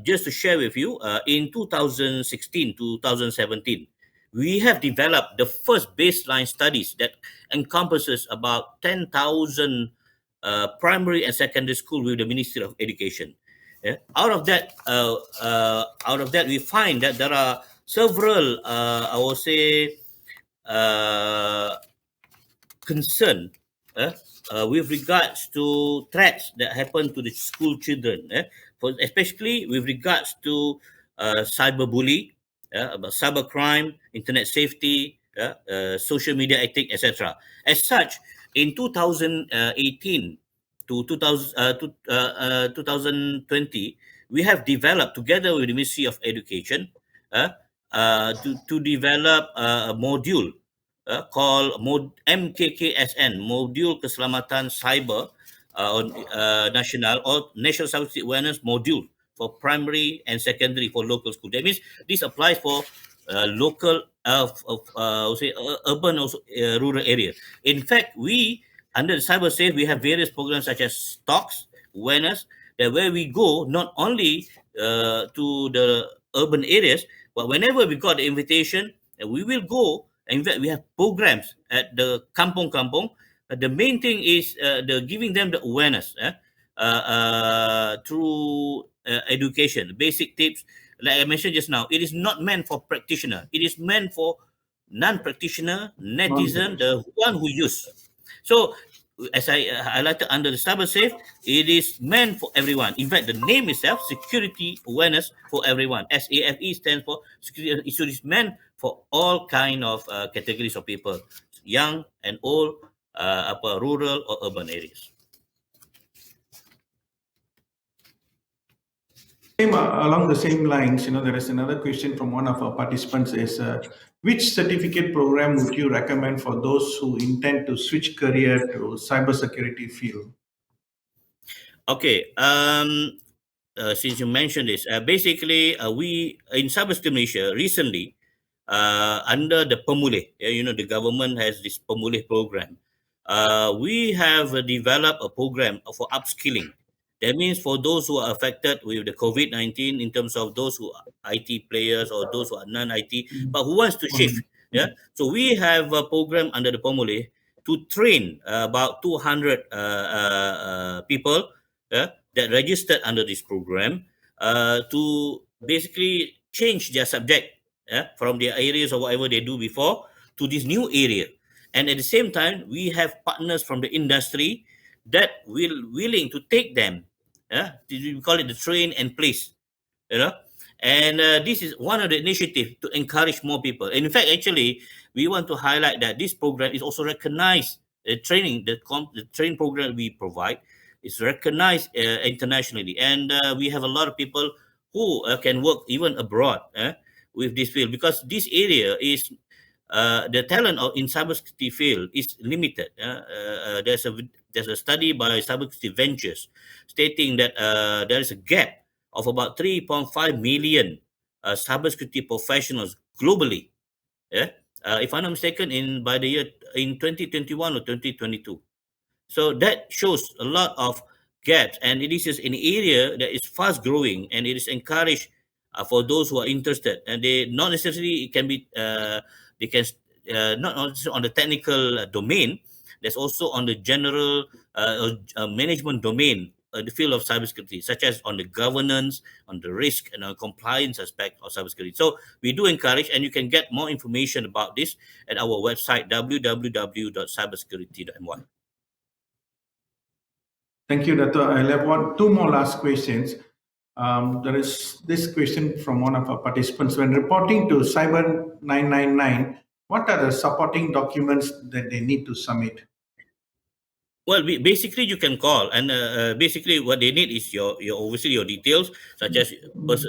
Speaker 10: Just to share with you, in 2016, 2017, we have developed the first baseline studies that encompasses about 10,000 primary and secondary school with the Ministry of Education. Yeah. Out of that, we find that there are several, I would say, uh, concern with regards to threats that happen to the school children, especially with regards to cyberbully, about cybercrime, internet safety, social media ethics, etc. As such, in 2018 to 2020, we have developed together with the Ministry of Education to develop a module called MKKSN, Modul Keselamatan Cyber Nasional, or National Cyber Awareness Module for primary and secondary for local school. That means this applies for local, say, urban, also rural area. In fact, we under the cyber safe we have various programs such as talks, awareness, that where we go not only to the urban areas, but whenever we got the invitation, we will go. In fact, we have programs at the kampong. The main thing is the giving them the awareness through education, basic tips. Like I mentioned just now, it is not meant for practitioner. It is meant for non-practitioner, netizen, the one who use. So, as I highlighted under the cyber safe, it is meant for everyone. In fact, the name itself, security awareness for everyone. SAFE stands for security. So it's meant for all kind of categories of people, young and old, upper rural or urban areas.
Speaker 9: Along the same lines, there is another question from one of our participants is, which certificate program would you recommend for those who intend to switch career to cybersecurity field?
Speaker 10: Okay. Since you mentioned this, basically, we in Cybersecurity Malaysia recently, under the Pemulih, the government has this Pemulih program. We have developed a program for upskilling. That means for those who are affected with the COVID-19, in terms of those who are IT players or those who are non-IT, but who wants to shift. Yeah. So we have a program under the Pemulih to train about 200 people that registered under this program to basically change their subject from their areas or whatever they do before to this new area. And at the same time, we have partners from the industry that will willing to take them. We call it the train and place. You know, and this is one of the initiatives to encourage more people. And in fact, actually, we want to highlight that this program is also recognized. The training program we provide is recognized internationally, and we have a lot of people who can work even abroad with this field, because this area is the talent in cybersecurity field is limited. There's a study by Cybersecurity Ventures stating that there is a gap of about 3.5 million cybersecurity professionals globally. Yeah, if I'm not mistaken, in by the year in 2021 or 2022. So that shows a lot of gaps, and it is an area that is fast growing, and it is encouraged for those who are interested, and they not necessarily it can be they can not also on the technical domain. There's also on the general management domain, the field of cybersecurity, such as on the governance, on the risk, and on compliance aspect of cybersecurity. So we do encourage, and you can get more information about this at our website www.cybersecurity.my.
Speaker 9: Thank you, Dato. I'll have two more last questions. There is this question from one of our participants. When reporting to Cyber 999, what are the supporting documents that they need to submit?
Speaker 10: Well, basically you can call, and basically what they need is your obviously your details, such as what is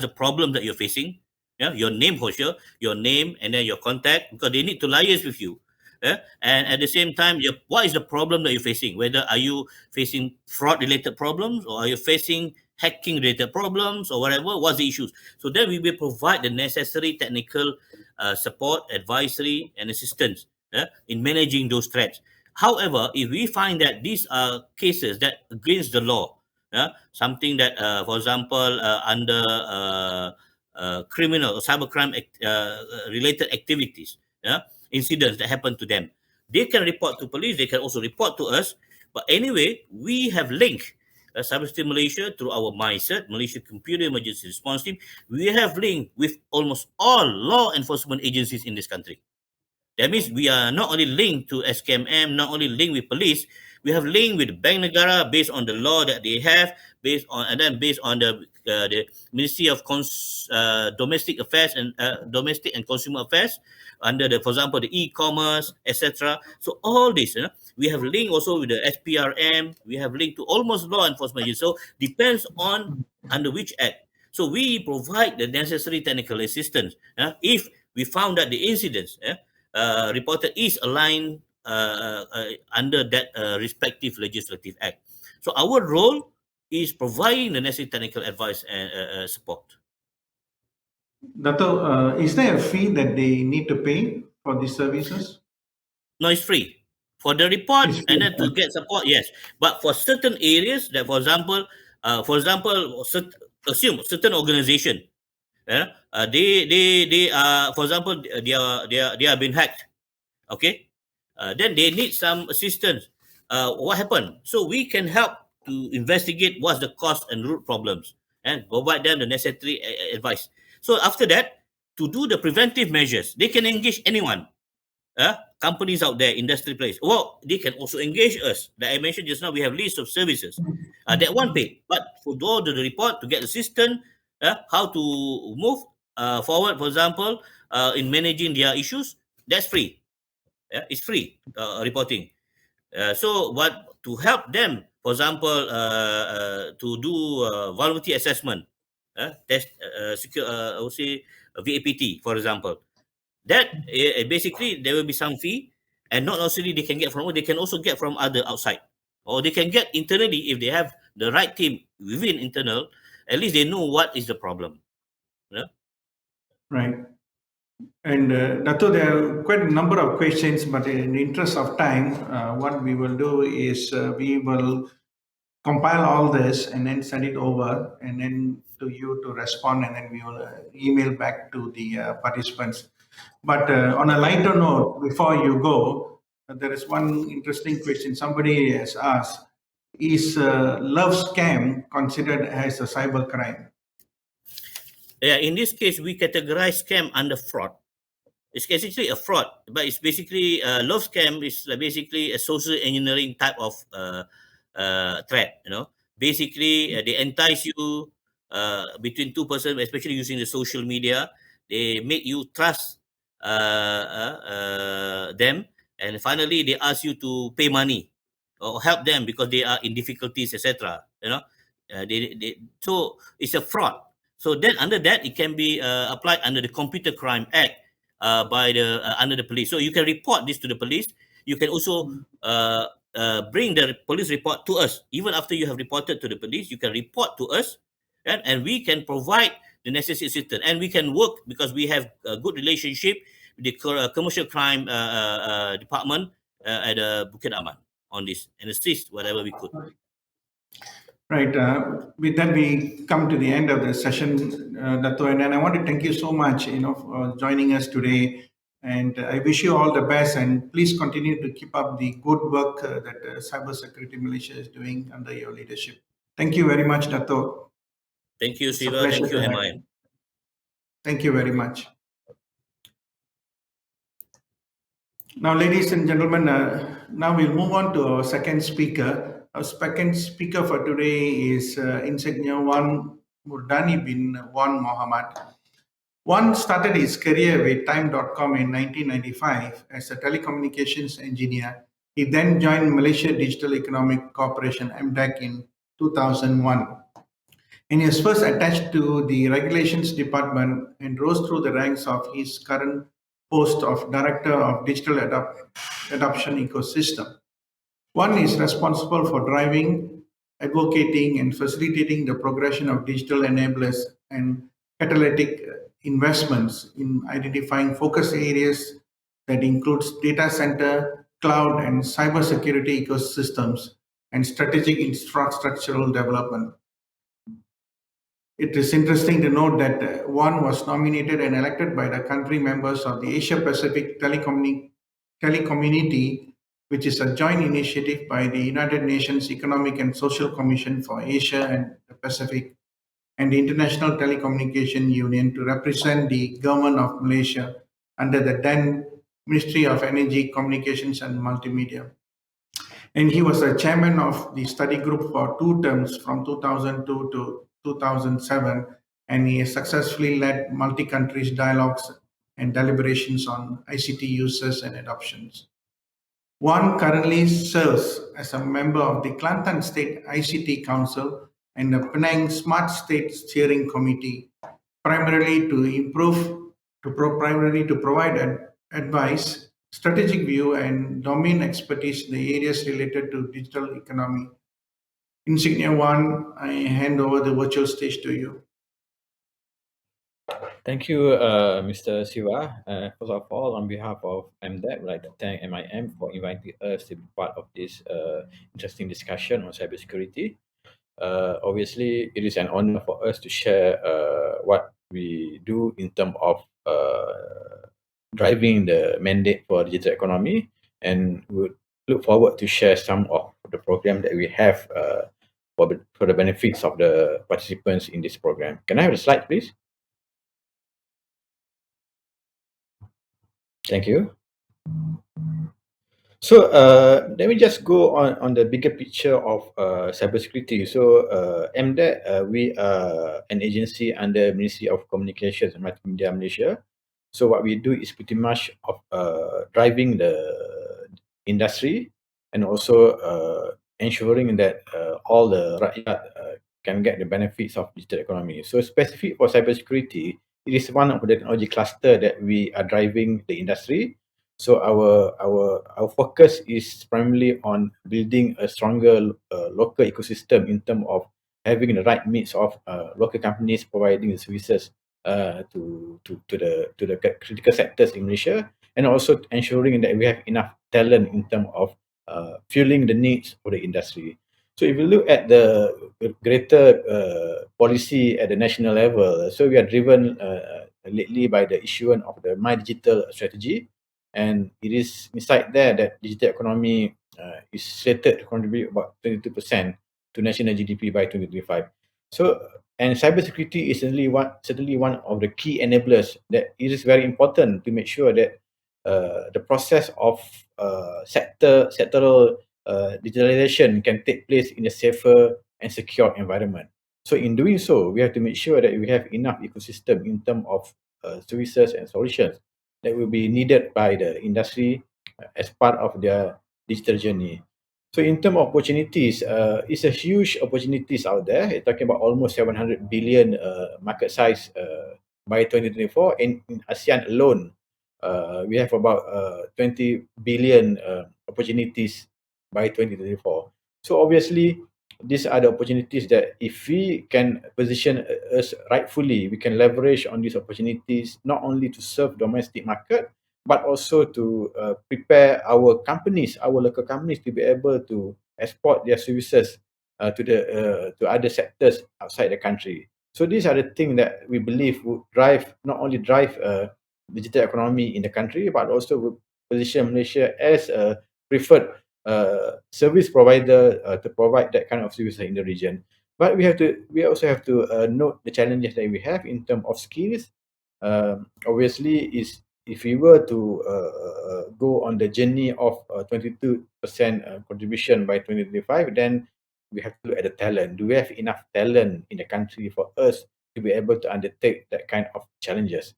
Speaker 10: the problem that you're facing, yeah, your name for sure, your name, and then your contact, because they need to liaise with you. Yeah? And at the same time, what is the problem that you're facing? Whether are you facing fraud related problems, or are you facing hacking related problems, or whatever? What's the issues? So then we will provide the necessary technical support, advisory, and assistance, in managing those threats. However, if we find that these are cases that against the law, something that, for example, under criminal or cybercrime related activities, incidents that happen to them, they can report to police. They can also report to us. But anyway, we have linked Cybersecurity Malaysia through our MyCert, Malaysia Computer Emergency Response Team. We have linked with almost all law enforcement agencies in this country. That means we are not only linked to SKMM, not only linked with police, we have linked with Bank Negara based on the law that they have, based on the Ministry of Domestic Affairs and Domestic and Consumer Affairs, under the, for example, the e-commerce, etc. So all this, we have linked also with the SPRM. We have linked to almost law enforcement agencies. So depends on under which act. So we provide the necessary technical assistance if we found that the incidents reported is aligned under that respective legislative act. So our role is providing the necessary technical advice and support.
Speaker 9: Dato, is there a fee that they need to pay for these services?
Speaker 10: No, it's free for the report,
Speaker 9: It's
Speaker 10: and
Speaker 9: free.
Speaker 10: then to get support. Yes, but for certain areas, that for example, assume certain organization, they are, for example, they are being hacked. Okay, then they need some assistance. What happened? So we can help to investigate what's the cause and root problems, and provide them the necessary advice. So after that, to do the preventive measures, they can engage anyone, companies out there, industry players. Well, they can also engage us. Like I mentioned just now, we have list of services that one pay. But for all the report to get assistance, how to move forward, for example, in managing their issues, that's free. It's free reporting. So what to help them, for example, to do vulnerability assessment, test, secure, I would say VAPT, for example. That basically there will be some fee, and not necessarily they can get from, they can also get from other outside, or they can get internally if they have the right team within internal. At least they know what is the problem. Yeah?
Speaker 9: Right. And Dato, there are quite a number of questions, but in the interest of time, what we will do is we will compile all this and then send it over, and then to you to respond, and then we will email back to the participants. But on a lighter note, before you go, there is one interesting question somebody has asked: is love scam considered as a cyber crime?
Speaker 10: Yeah, in this case, we categorize scam under fraud. It's essentially a fraud, but it's basically love scam is basically a social engineering type of threat. Basically they entice you between two persons, especially using the social media. They make you trust them, and finally they ask you to pay money or help them because they are in difficulties, etc. So it's a fraud. So then under that, it can be applied under the Computer Crime Act by the under the police. So you can report this to the police. You can also bring the police report to us. Even after you have reported to the police, you can report to us, and we can provide the necessary assistance. And we can work because we have a good relationship with the commercial crime department at Bukit Aman on this, and assist whatever we could.
Speaker 9: Right. With that, we come to the end of the session, Dato, and I want to thank you so much, for joining us today. And I wish you all the best. And please continue to keep up the good work that Cybersecurity Malaysia is doing under your leadership. Thank you very much, Dato.
Speaker 10: Thank you,
Speaker 9: It's a
Speaker 10: Siva.
Speaker 9: pleasure
Speaker 10: Thank you,
Speaker 9: to have
Speaker 10: MIM.
Speaker 9: you. Thank you very much. Now, ladies and gentlemen, now we'll move on to our second speaker. Our second speaker for today is Insignia Wan Murdani bin Wan Muhammad. Wan started his career with Time.com in 1995 as a telecommunications engineer. He then joined Malaysia Digital Economic Corporation (MDEC) in 2001. And he was first attached to the regulations department and rose through the ranks of his current post of Director of Digital Adoption Ecosystem. One is responsible for driving, advocating, and facilitating the progression of digital enablers and catalytic investments in identifying focus areas that includes data center, cloud, and cybersecurity ecosystems and strategic infrastructural development. It is interesting to note that Wan was nominated and elected by the country members of the Asia Pacific Telecommunity, which is a joint initiative by the United Nations Economic and Social Commission for Asia and the Pacific and the International Telecommunication Union to represent the government of Malaysia under the then Ministry of Energy, Communications and Multimedia. And he was a chairman of the study group for 2 terms from 2002 to 2007, and he has successfully led multi-countries dialogues and deliberations on ICT uses and adoptions. One currently serves as a member of the Kelantan State ICT Council and the Penang Smart State Steering Committee, primarily to provide advice, strategic view, and domain expertise in the areas related to digital economy. Insignia One, I hand over the virtual stage to you.
Speaker 11: Thank you, Mr. Siva. First of all, on behalf of MDEC, I'd like to thank MIM for inviting us to be part of this interesting discussion on cybersecurity. Obviously, it is an honor for us to share what we do in terms of driving the mandate for digital economy, and we look forward to share some of the program that we have for the benefits of the participants in this program. Can I have the slide, please? Thank you. So let me just go on the bigger picture of cybersecurity. So MDEC, we are an agency under Ministry of Communications and Multimedia Malaysia. So what we do is pretty much of driving the industry and also ensuring that all the rakyat can get the benefits of digital economy. So specific for cybersecurity, it is one of the technology cluster that we are driving the industry. So our focus is primarily on building a stronger local ecosystem in terms of having the right mix of local companies providing the services to the critical sectors in Malaysia, and also ensuring that we have enough talent in terms of fueling the needs of the industry. So if you look at the greater policy at the national level, so we are driven lately by the issuance of the My Digital strategy, and it is inside there that digital economy is slated to contribute about 22% to national GDP by 2025. So, and cybersecurity is certainly one of the key enablers that it is very important to make sure that the process of sectoral digitalization can take place in a safer and secure environment. So in doing so, we have to make sure that we have enough ecosystem in terms of services and solutions that will be needed by the industry as part of their digital journey. So in terms of opportunities, it's a huge opportunities out there. You're talking about almost 700 billion market size by 2024. In ASEAN alone, we have about 20 billion opportunities by 2024. So obviously, these are the opportunities that if we can position us rightfully, we can leverage on these opportunities not only to serve domestic market, but also to prepare our companies, our local companies to be able to export their services to other sectors outside the country. So these are the things that we believe would drive not only drive digital economy in the country, but also would position Malaysia as a preferred service provider to provide that kind of service in the region. But we also have to note the challenges that we have in terms of skills. Obviously, is if we were to go on the journey of 22% contribution by 2025, then we have to look at the talent. Do we have enough talent in the country for us to be able to undertake that kind of challenges?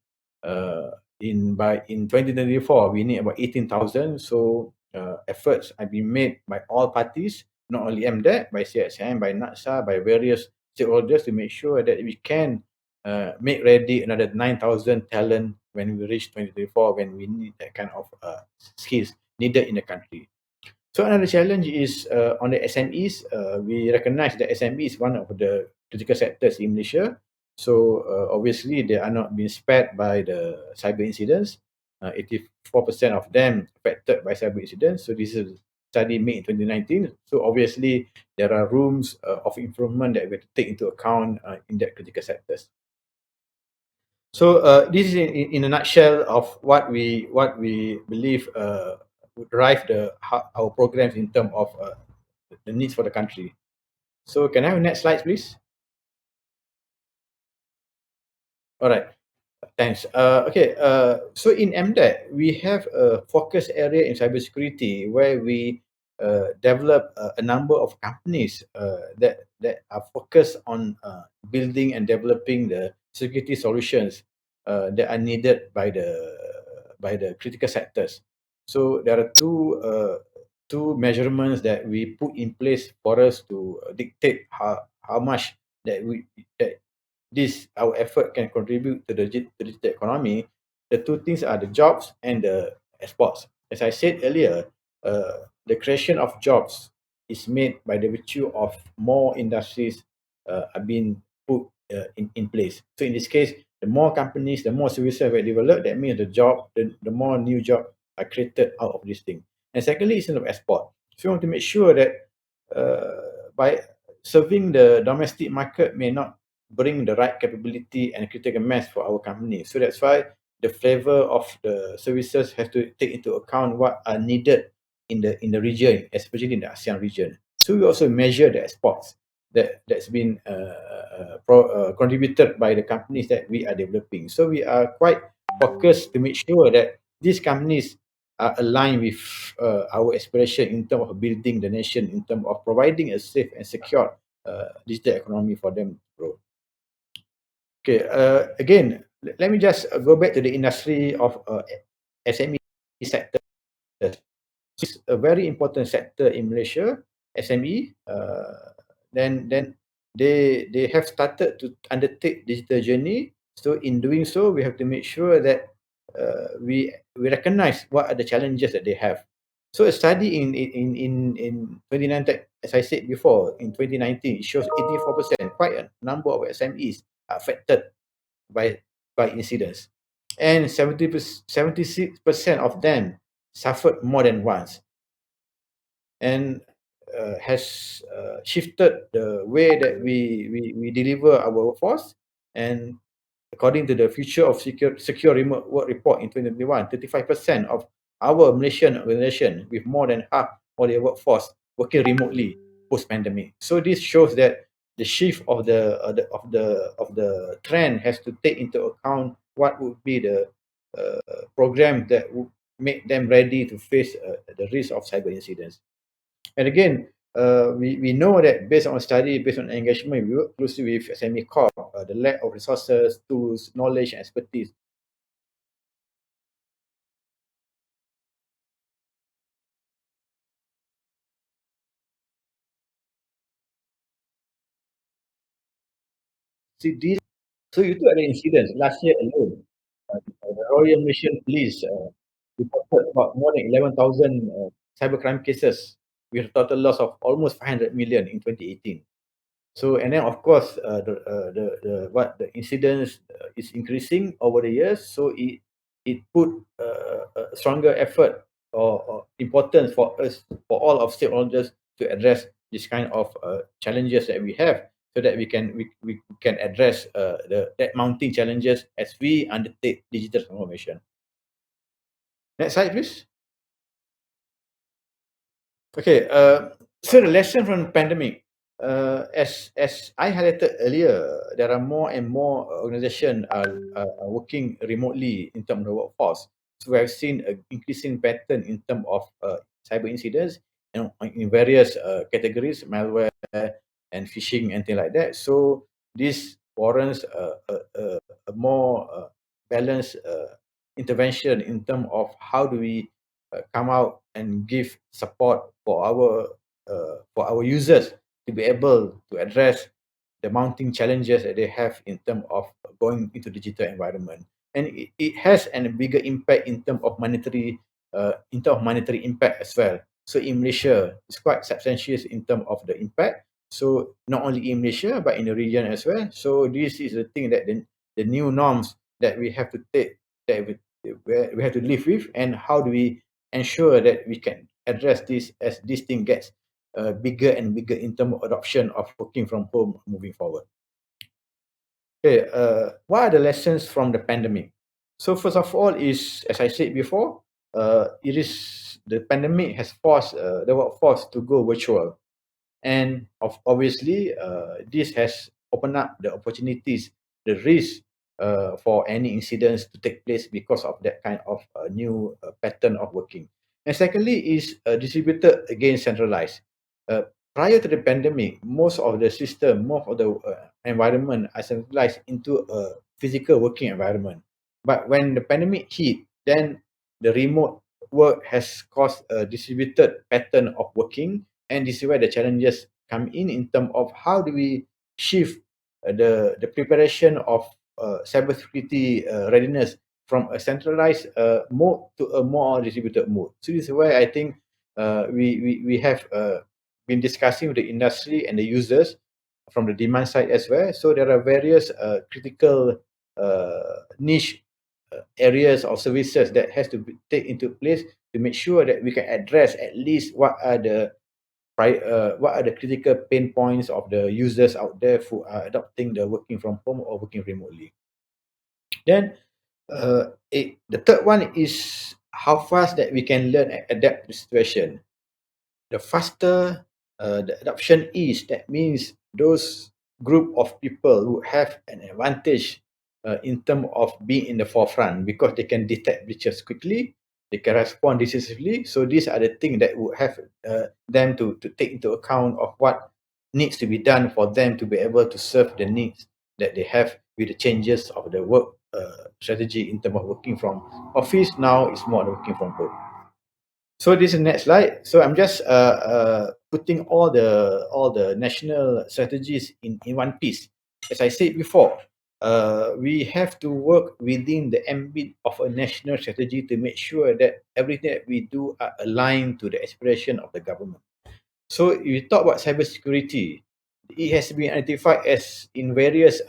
Speaker 11: In 2024, we need about 18,000. So efforts have been made by all parties, not only MDEC, by CXM, by NATSA, by various stakeholders to make sure that we can make ready another 9,000 talent when we reach 2024, when we need that kind of skills needed in the country. So another challenge is on the SMEs. We recognize that SME is one of the critical sectors in Malaysia. So obviously they are not being spared by the cyber incidents. 84% of them affected by cyber incidents. So this is a study made in 2019. So obviously there are rooms of improvement that we have to take into account in that critical sectors. So this is in a nutshell of what we believe would drive our programs in terms of the needs for the country. So can I have the next slide, please? All right. Thanks. Okay. So in MDEC, we have a focus area in cybersecurity where we develop a number of companies that are focused on building and developing the security solutions that are needed by the critical sectors. So there are two measurements that we put in place for us to dictate how much that our effort can contribute to the digital economy. The two things are the jobs and the exports. As I said earlier, the creation of jobs is made by the virtue of more industries are being put in place. So in this case, the more companies, the more services we develop, that means the more new jobs are created out of this thing. And secondly, is in the export. So we want to make sure that by serving the domestic market may not bring the right capability and critical mass for our company. So that's why the flavor of the services has to take into account what are needed in the region, especially in the ASEAN region. So we also measure the exports that's been contributed by the companies that we are developing. So we are quite focused to make sure that these companies are aligned with our aspiration in terms of building the nation, in terms of providing a safe and secure digital economy for them to grow. Okay, again, let me just go back to the industry of SME sector. It's a very important sector in Malaysia, SME. Then they have started to undertake digital journey. So in doing so, we have to make sure that we recognize what are the challenges that they have. So a study in 2019, as I said before, in 2019, it shows 84%, quite a number of SMEs are affected by incidents, and 76% of them suffered more than once, and has shifted the way that we deliver our workforce. And according to the Future of Secure Remote Work report in 2021, 35% of our Malaysian organization with more than half of their workforce working remotely post-pandemic. So this shows that the shift of the trend has to take into account what would be the program that would make them ready to face the risk of cyber incidents. And again, we know that based on study, based on engagement, we work closely with SME Corp, the lack of resources, tools, knowledge, and expertise. See, so you took the incidents last year alone. The Royal Malaysian Police reported about more than 11,000 cybercrime cases with a total loss of almost 500 million in 2018. So, and then of course, the incidence is increasing over the years. So it put a stronger effort or importance for us, for all of stakeholders to address this kind of challenges that we have, so that we can address that mounting challenges as we undertake digital transformation. Next slide, please. Okay, so the lesson from the pandemic, as I highlighted earlier, there are more and more organizations are working remotely in terms of the workforce. So we have seen an increasing pattern in terms of cyber incidents, in various categories, malware and phishing and things like that. So this warrants a more balanced intervention in terms of how do we come out and give support for our users to be able to address the mounting challenges that they have in terms of going into digital environment. And it has a bigger impact in terms of monetary impact as well. So in Malaysia, it's quite substantial in terms of the impact. So not only in Malaysia but in the region as well. So this is the thing that the new norms that we have to take, that we have to live with, and how do we ensure that we can address this as this thing gets bigger and bigger in terms of adoption of working from home moving forward. Okay, what are the lessons from the pandemic? So first of all is, as I said before, the pandemic has forced the workforce to go virtual. And obviously, this has opened up the opportunities, the risk for any incidents to take place because of that kind of new pattern of working. And secondly is distributed against centralized. Uh, Prior to the pandemic, most of the system, most of the environment are centralized into a physical working environment. But when the pandemic hit, then the remote work has caused a distributed pattern of working, and this is where the challenges come in terms of how do we shift the preparation of cybersecurity readiness from a centralized mode to a more distributed mode. So this is where I think we have been discussing with the industry and the users from the demand side as well. So there are various critical niche areas or services that has to be take into place to make sure that we can address at least what are the critical pain points of the users out there who are adopting the working from home or working remotely. Then the third one is how fast that we can learn and adapt to the situation. The faster the adoption is, that means those group of people who have an advantage in terms of being in the forefront, because they can detect breaches quickly, they can respond decisively. So these are the things that would have them to take into account of what needs to be done for them to be able to serve the needs that they have with the changes of the work strategy in terms of working from office. Now it's more working from home. So this is the next slide. So I'm just putting all the national strategies in one piece. As I said before, we have to work within the ambit of a national strategy to make sure that everything that we do are aligned to the aspiration of the government. So if you talk about cybersecurity, it has been identified as in various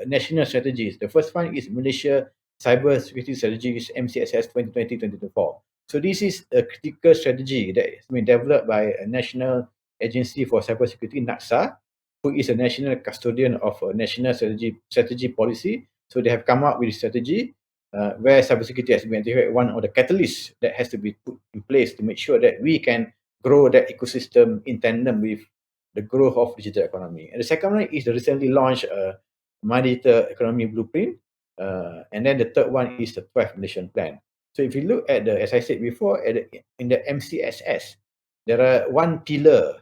Speaker 11: national strategies. The first one is Malaysia Cyber Security Strategy, MCSS 2020-2024. So this is a critical strategy that has been developed by a National Agency for Cybersecurity, NACSA, who is a national custodian of a national strategy policy. So they have come up with a strategy where cybersecurity has been identified one of the catalysts that has to be put in place to make sure that we can grow that ecosystem in tandem with the growth of digital economy. And the second one is the recently launched My Digital Economy Blueprint. And then the third one is the 12th Nation Plan. So if you look at as I said before, in the MCSS, there are one pillar,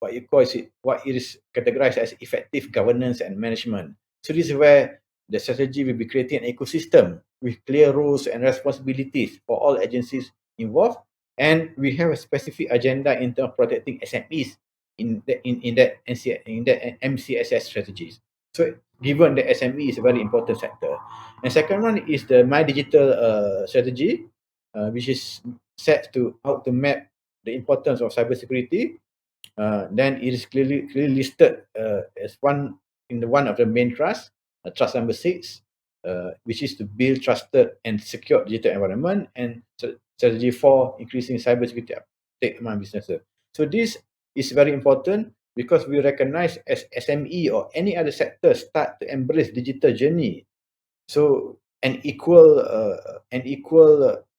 Speaker 11: what it is categorized as effective governance and management. So this is where the strategy will be creating an ecosystem with clear roles and responsibilities for all agencies involved, and we have a specific agenda in terms of protecting SMEs in that MCSS strategies. So given the SME is a very important sector. And second one is the My Digital strategy, which is set to how to map the importance of cybersecurity. Then it is clearly listed as one of the main trusts, trust number 6, which is to build trusted and secure digital environment, and strategy 4, increasing cybersecurity uptake among businesses. So these is very important because we recognize as SME or any other sector start to embrace digital journey. So an equal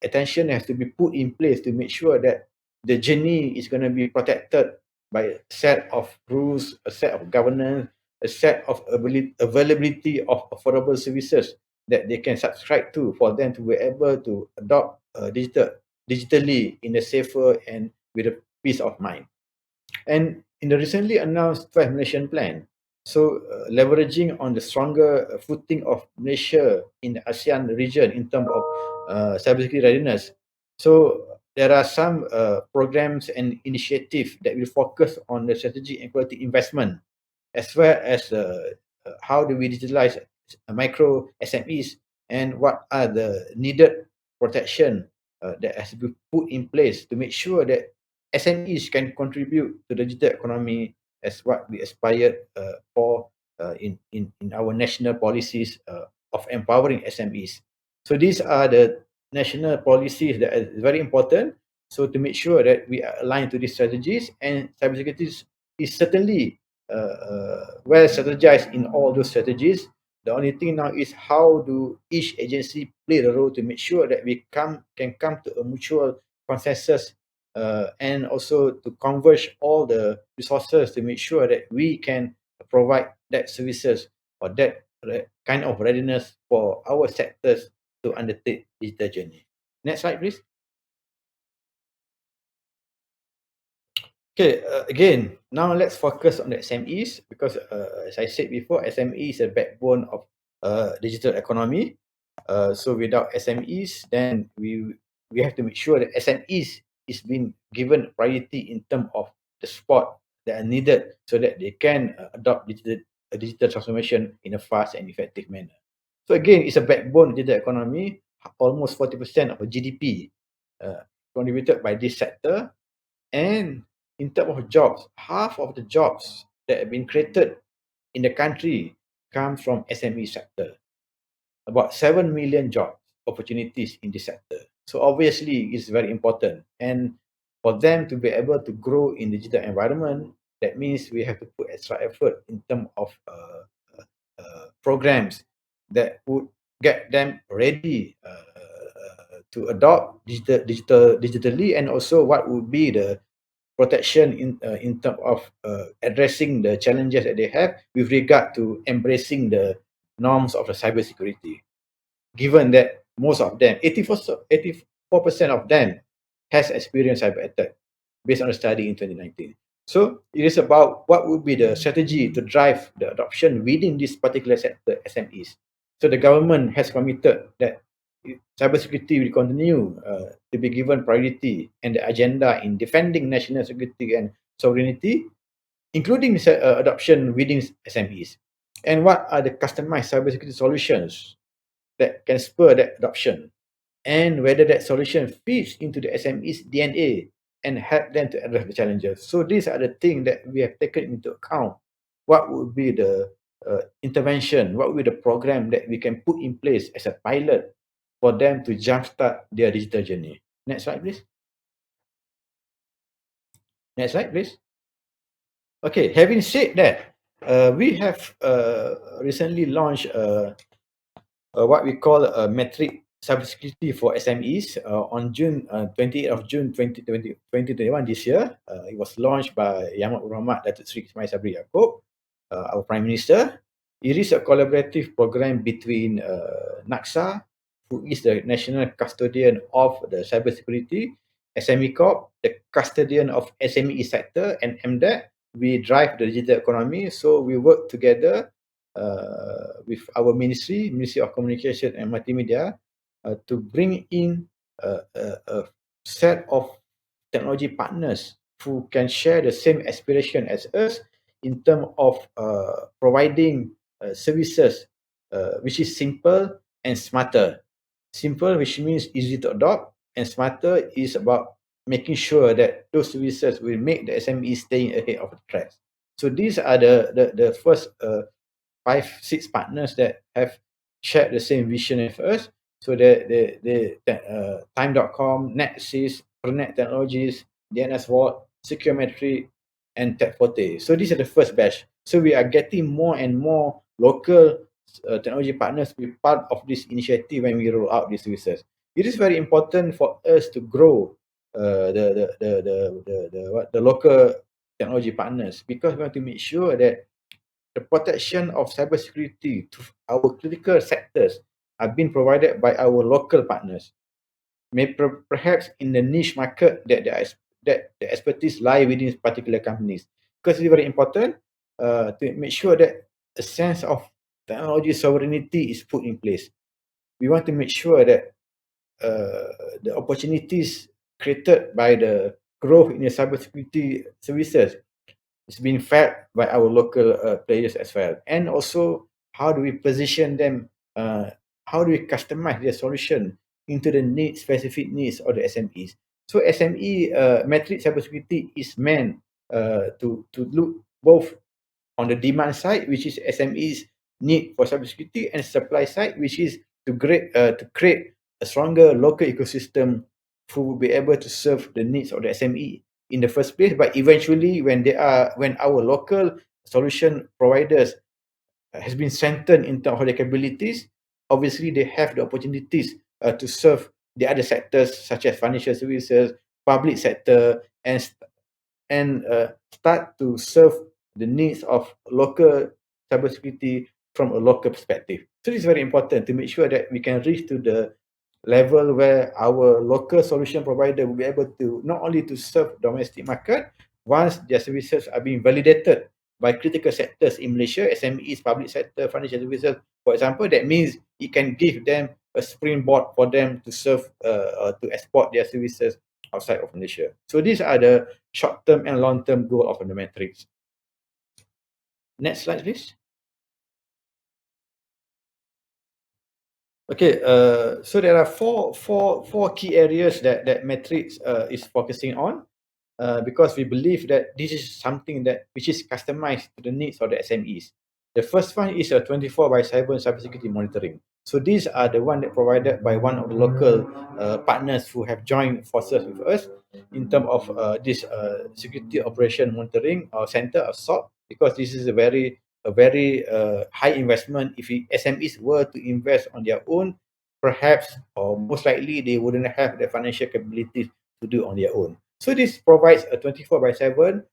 Speaker 11: attention has to be put in place to make sure that the journey is going to be protected by a set of rules, a set of governance, a set of availability of affordable services that they can subscribe to for them to be able to adopt digitally in a safer and with a peace of mind. And in the recently announced 12 Malaysian plan, so leveraging on the stronger footing of Malaysia in the ASEAN region in terms of cybersecurity readiness. So there are some programs and initiatives that will focus on the strategic and quality investment, as well as how do we digitalize micro SMEs and what are the needed protection that has to be put in place to make sure that SMEs can contribute to the digital economy as what we aspire for in our national policies of empowering SMEs. So these are the national policies that are very important. So to make sure that we are aligned to these strategies, and cybersecurity is certainly well strategized in all those strategies. The only thing now is how do each agency play the role to make sure that we can come to a mutual consensus and also to converge all the resources to make sure that we can provide that services or that kind of readiness for our sectors to undertake digital journey. Next slide, please. Okay, again, now let's focus on the SMEs because, as I said before, SME is a backbone of digital economy. So without SMEs, then we have to make sure that SMEs is being given priority in terms of the support that are needed so that they can adopt digital transformation in a fast and effective manner. So again, it's a backbone of digital economy. Almost 40% of the GDP contributed by this sector. And in terms of jobs, half of the jobs that have been created in the country come from SME sector. About 7 million job opportunities in this sector. So obviously it's very important. And for them to be able to grow in digital environment, that means we have to put extra effort in terms of programs that would get them ready to adopt digitally, and also what would be the protection in terms of addressing the challenges that they have with regard to embracing the norms of the cybersecurity. Given that most of them, 84% of them has experienced cyber attack based on a study in 2019. So it is about what would be the strategy to drive the adoption within this particular sector, SMEs. So the government has committed that cybersecurity will continue to be given priority and the agenda in defending national security and sovereignty, including adoption within SMEs. And what are the customized cybersecurity solutions that can spur that adoption, and whether that solution fits into the SME's DNA and help them to address the challenges. So these are the things that we have taken into account. What would be the intervention? What would be the program that we can put in place as a pilot for them to jumpstart their digital journey? Next slide, please. Next slide, please. Okay, having said that, we have recently launched what we call a metric cybersecurity for SMEs on June 28th of June 2021 this year. It was launched by Yang Muhammad Datuk Seri Ismail Sabri Yaakob, our Prime Minister. It is a collaborative program between NACSA, who is the national custodian of the cybersecurity, SME Corp, the custodian of SME sector, and MDEC. We drive the digital economy, so we work together with our Ministry of Communication and Multimedia to bring in a set of technology partners who can share the same aspiration as us in terms of providing services which is simple and smarter. Simple, which means easy to adopt, and smarter is about making sure that those services will make the SME staying ahead of the trends. So these are the first 5-6 partners that have shared the same vision as us. So the time.com, NetSys, Pernet Technologies, DNS Vault, Securemetric, and Tech Forte. So these are the first batch. So we are getting more and more local technology partners to be part of this initiative when we roll out these services. It is very important for us to grow the local technology partners, because we want to make sure that the protection of cybersecurity to our critical sectors are being provided by our local partners. Perhaps in the niche market that the expertise lie within particular companies, because it's very important to make sure that a sense of technology sovereignty is put in place. We want to make sure that the opportunities created by the growth in the cybersecurity services is being fed by our local players as well. And also, how do we position them? How do we customize their solution into the specific needs of the SMEs? So SME metric cybersecurity is meant to look both on the demand side, which is SMEs need for cybersecurity, and supply side, which is to create a stronger local ecosystem who will be able to serve the needs of the SME in the first place. But eventually, when our local solution providers has been strengthened in terms of their capabilities, obviously they have the opportunities to serve the other sectors such as financial services, public sector, and start to serve the needs of local cybersecurity from a local perspective. So it's very important to make sure that we can reach to the level where our local solution provider will be able to not only to serve domestic market once their services are being validated by critical sectors in Malaysia, SMEs, public sector, financial services, for example. That means it can give them a springboard for them to serve to export their services outside of Malaysia. So these are the short-term and long-term goal of the metrics. Next slide, please. Okay, so there are four key areas that metrics is focusing on, because we believe that this is something which is customized to the needs of the SMEs. The first one is a 24/7 cybersecurity monitoring. So these are the one that provided by one of the local partners who have joined forces with us in terms of this security operation monitoring center of SOC, because this is a very high investment. If SMEs were to invest on their own, perhaps or most likely they wouldn't have the financial capabilities to do on their own. So this provides a 24/7,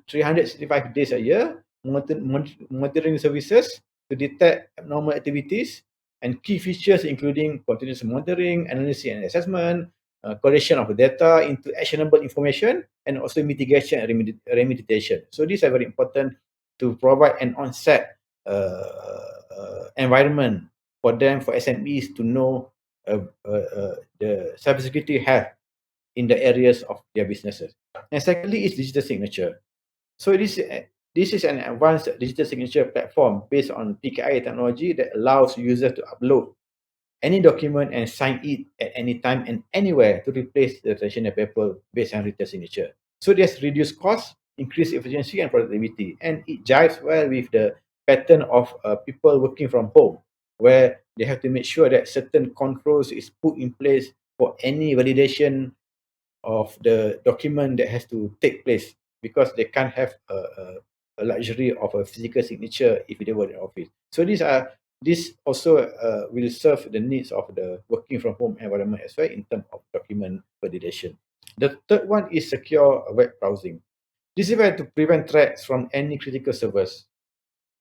Speaker 11: 365 days a year monitoring services to detect abnormal activities, and key features including continuous monitoring, analysis and assessment, collection of data into actionable information, and also mitigation and remediation. So these are very important to provide an onset environment for them, for SMEs to know the cybersecurity have in the areas of their businesses. And secondly is digital signature. So this is an advanced digital signature platform based on PKI technology that allows users to upload any document and sign it at any time and anywhere to replace the traditional paper-based handwritten signature. So there's reduced cost, increased efficiency and productivity, and it jives well with the pattern of people working from home, where they have to make sure that certain controls is put in place for any validation of the document that has to take place, because they can't have a luxury of a physical signature if they were in office. So this also will serve the needs of the working from home environment as well in terms of document validation. The third one is secure web browsing. This is where to prevent threats from any critical servers.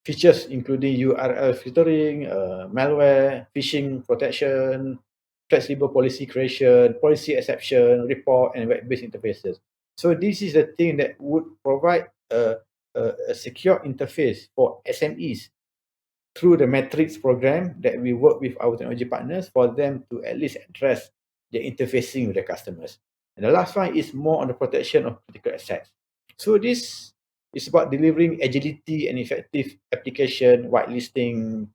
Speaker 11: Features including URL filtering, malware, phishing protection, flexible policy creation, policy exception, report, and web-based interfaces. So this is the thing that would provide a secure interface for SMEs through the metrics program that we work with our technology partners for them to at least address the interfacing with the customers. And the last one is more on the protection of critical assets. So this is about delivering agility and effective application, whitelisting,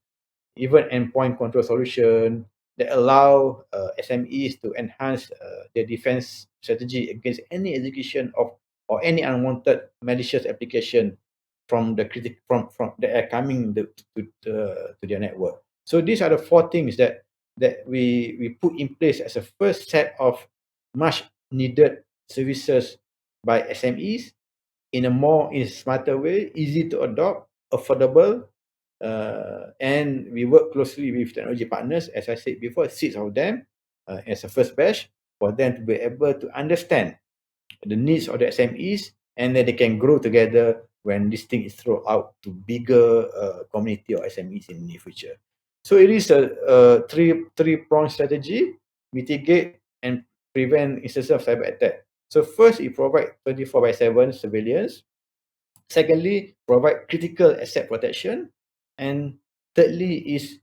Speaker 11: even endpoint control solution that allow SMEs to enhance their defense strategy against any execution of or any unwanted malicious application from the from that are coming to their network. So these are the four things that we put in place as a first set of much needed services by SMEs in a smarter way, easy to adopt, affordable, and we work closely with technology partners, as I said before, 6 of them as a first batch, for them to be able to understand the needs of the SMEs, and then they can grow together when this thing is thrown out to bigger community of SMEs in the near future. So it is a three-pronged strategy: mitigate and prevent instances of cyber attack. So first, it provides 24/7 surveillance. Secondly, provide critical asset protection. And thirdly is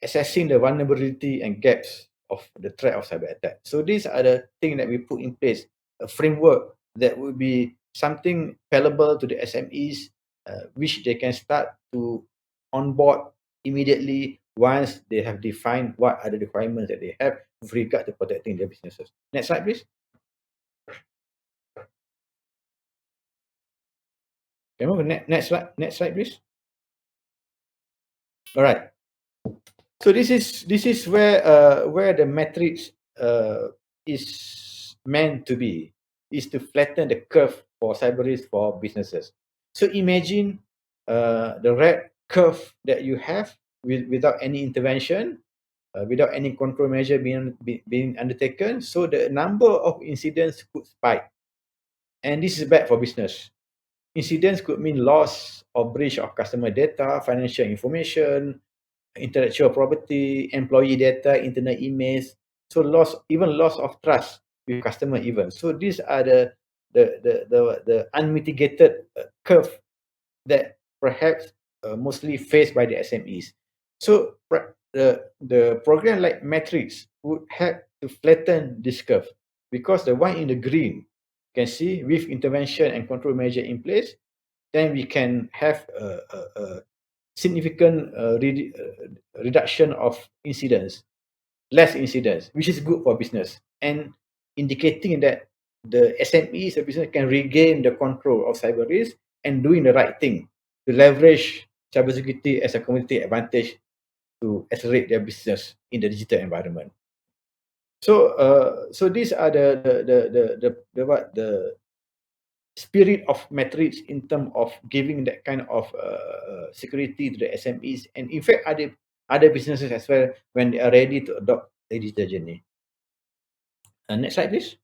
Speaker 11: assessing the vulnerability and gaps of the threat of cyber attack. So these are the things that we put in place, a framework that will be something palatable to the SMEs, which they can start to onboard immediately once they have defined what are the requirements that they have with regard to protecting their businesses. Next slide, please. Can we move next slide, please. All right. So this is where the matrix is meant to be, is to flatten the curve for cyber risk for businesses. So imagine the red curve that you have without any intervention, without any control measure being undertaken. So the number of incidents could spike, and this is bad for business. Incidents could mean loss or breach of customer data, financial information, intellectual property, employee data, internet emails. So even loss of trust with customer even. So these are the unmitigated curve that perhaps mostly faced by the SMEs. So the program like Matrix would help to flatten this curve, because the one in the green, you can see with intervention and control measure in place, then we can have a significant reduction of incidents, less incidents, which is good for business, and indicating that the SMEs, the business, can regain the control of cyber risk and doing the right thing to leverage cybersecurity as a competitive advantage to accelerate their business in the digital environment. So these are the spirit of Matrix in terms of giving that kind of security to the SMEs, and in fact other businesses as well, when they are ready to adopt the digital journey. Next slide, please.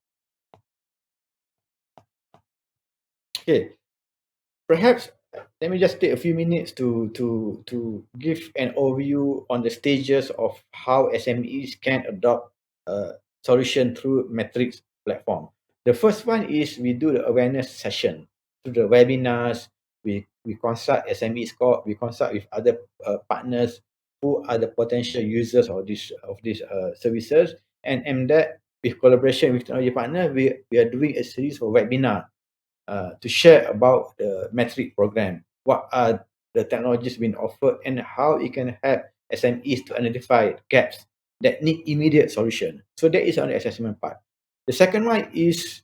Speaker 11: Okay, perhaps let me just take a few minutes to give an overview on the stages of how SMEs can adopt a solution through Matrix platform. The first one is we do the awareness session through the webinars. We consult SMEs, we consult with other partners who are the potential users of these services, and that with collaboration with technology partner, we are doing a series of webinar to share about the Matrix program. What are the technologies being offered and how it can help SMEs to identify gaps that need immediate solution. So that is on the assessment part. The second one is,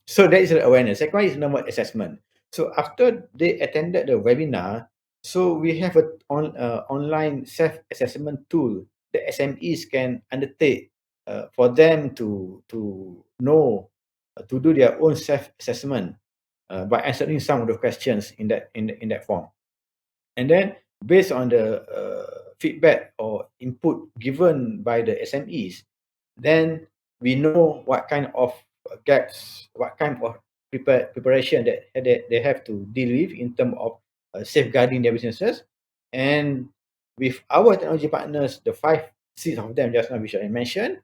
Speaker 11: so that is the awareness. Second one is normal assessment. So after they attended the webinar, so we have an online self-assessment tool that SMEs can undertake for them to know, to do their own self-assessment by answering some of the questions in that form. And then based on the feedback or input given by the SMEs, then we know what kind of gaps, what kind of preparation that they have to deal with in terms of safeguarding their businesses. And with our technology partners, the 6 of them just now which I mentioned,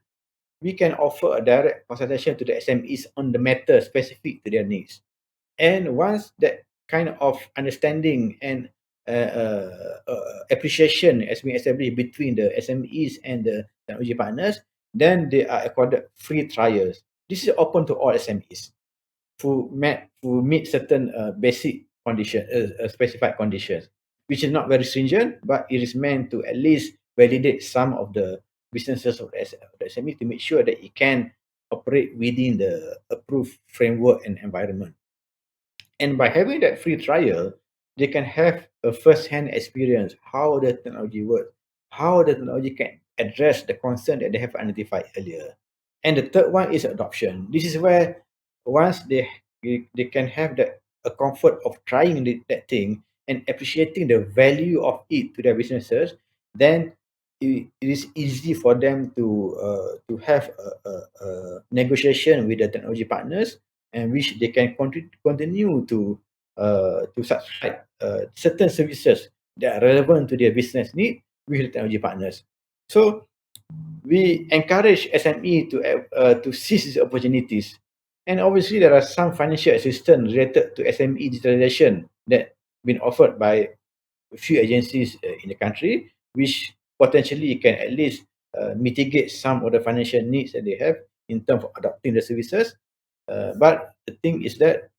Speaker 11: we can offer a direct consultation to the SMEs on the matter specific to their needs. And once that kind of understanding and appreciation has been established between the SMEs and the technology partners, then they are accorded free trials. This is open to all SMEs who meet certain basic conditions, specified conditions, which is not very stringent, but it is meant to at least validate some of the businesses of the SME to make sure that it can operate within the approved framework and environment. And by having that free trial, they can have a first-hand experience how the technology works, how the technology can address the concern that they have identified earlier. And the third one is adoption. This is where once they can have that a comfort of trying that thing and appreciating the value of it to their businesses, then it is easy for them to have a negotiation with the technology partners, and which they can continue to subscribe certain services that are relevant to their business need with the technology partners. So we encourage SME to seize these opportunities. And obviously, there are some financial assistance related to SME digitalization that been offered by a few agencies in the country, which potentially can at least mitigate some of the financial needs that they have in terms of adopting the services. But the thing is that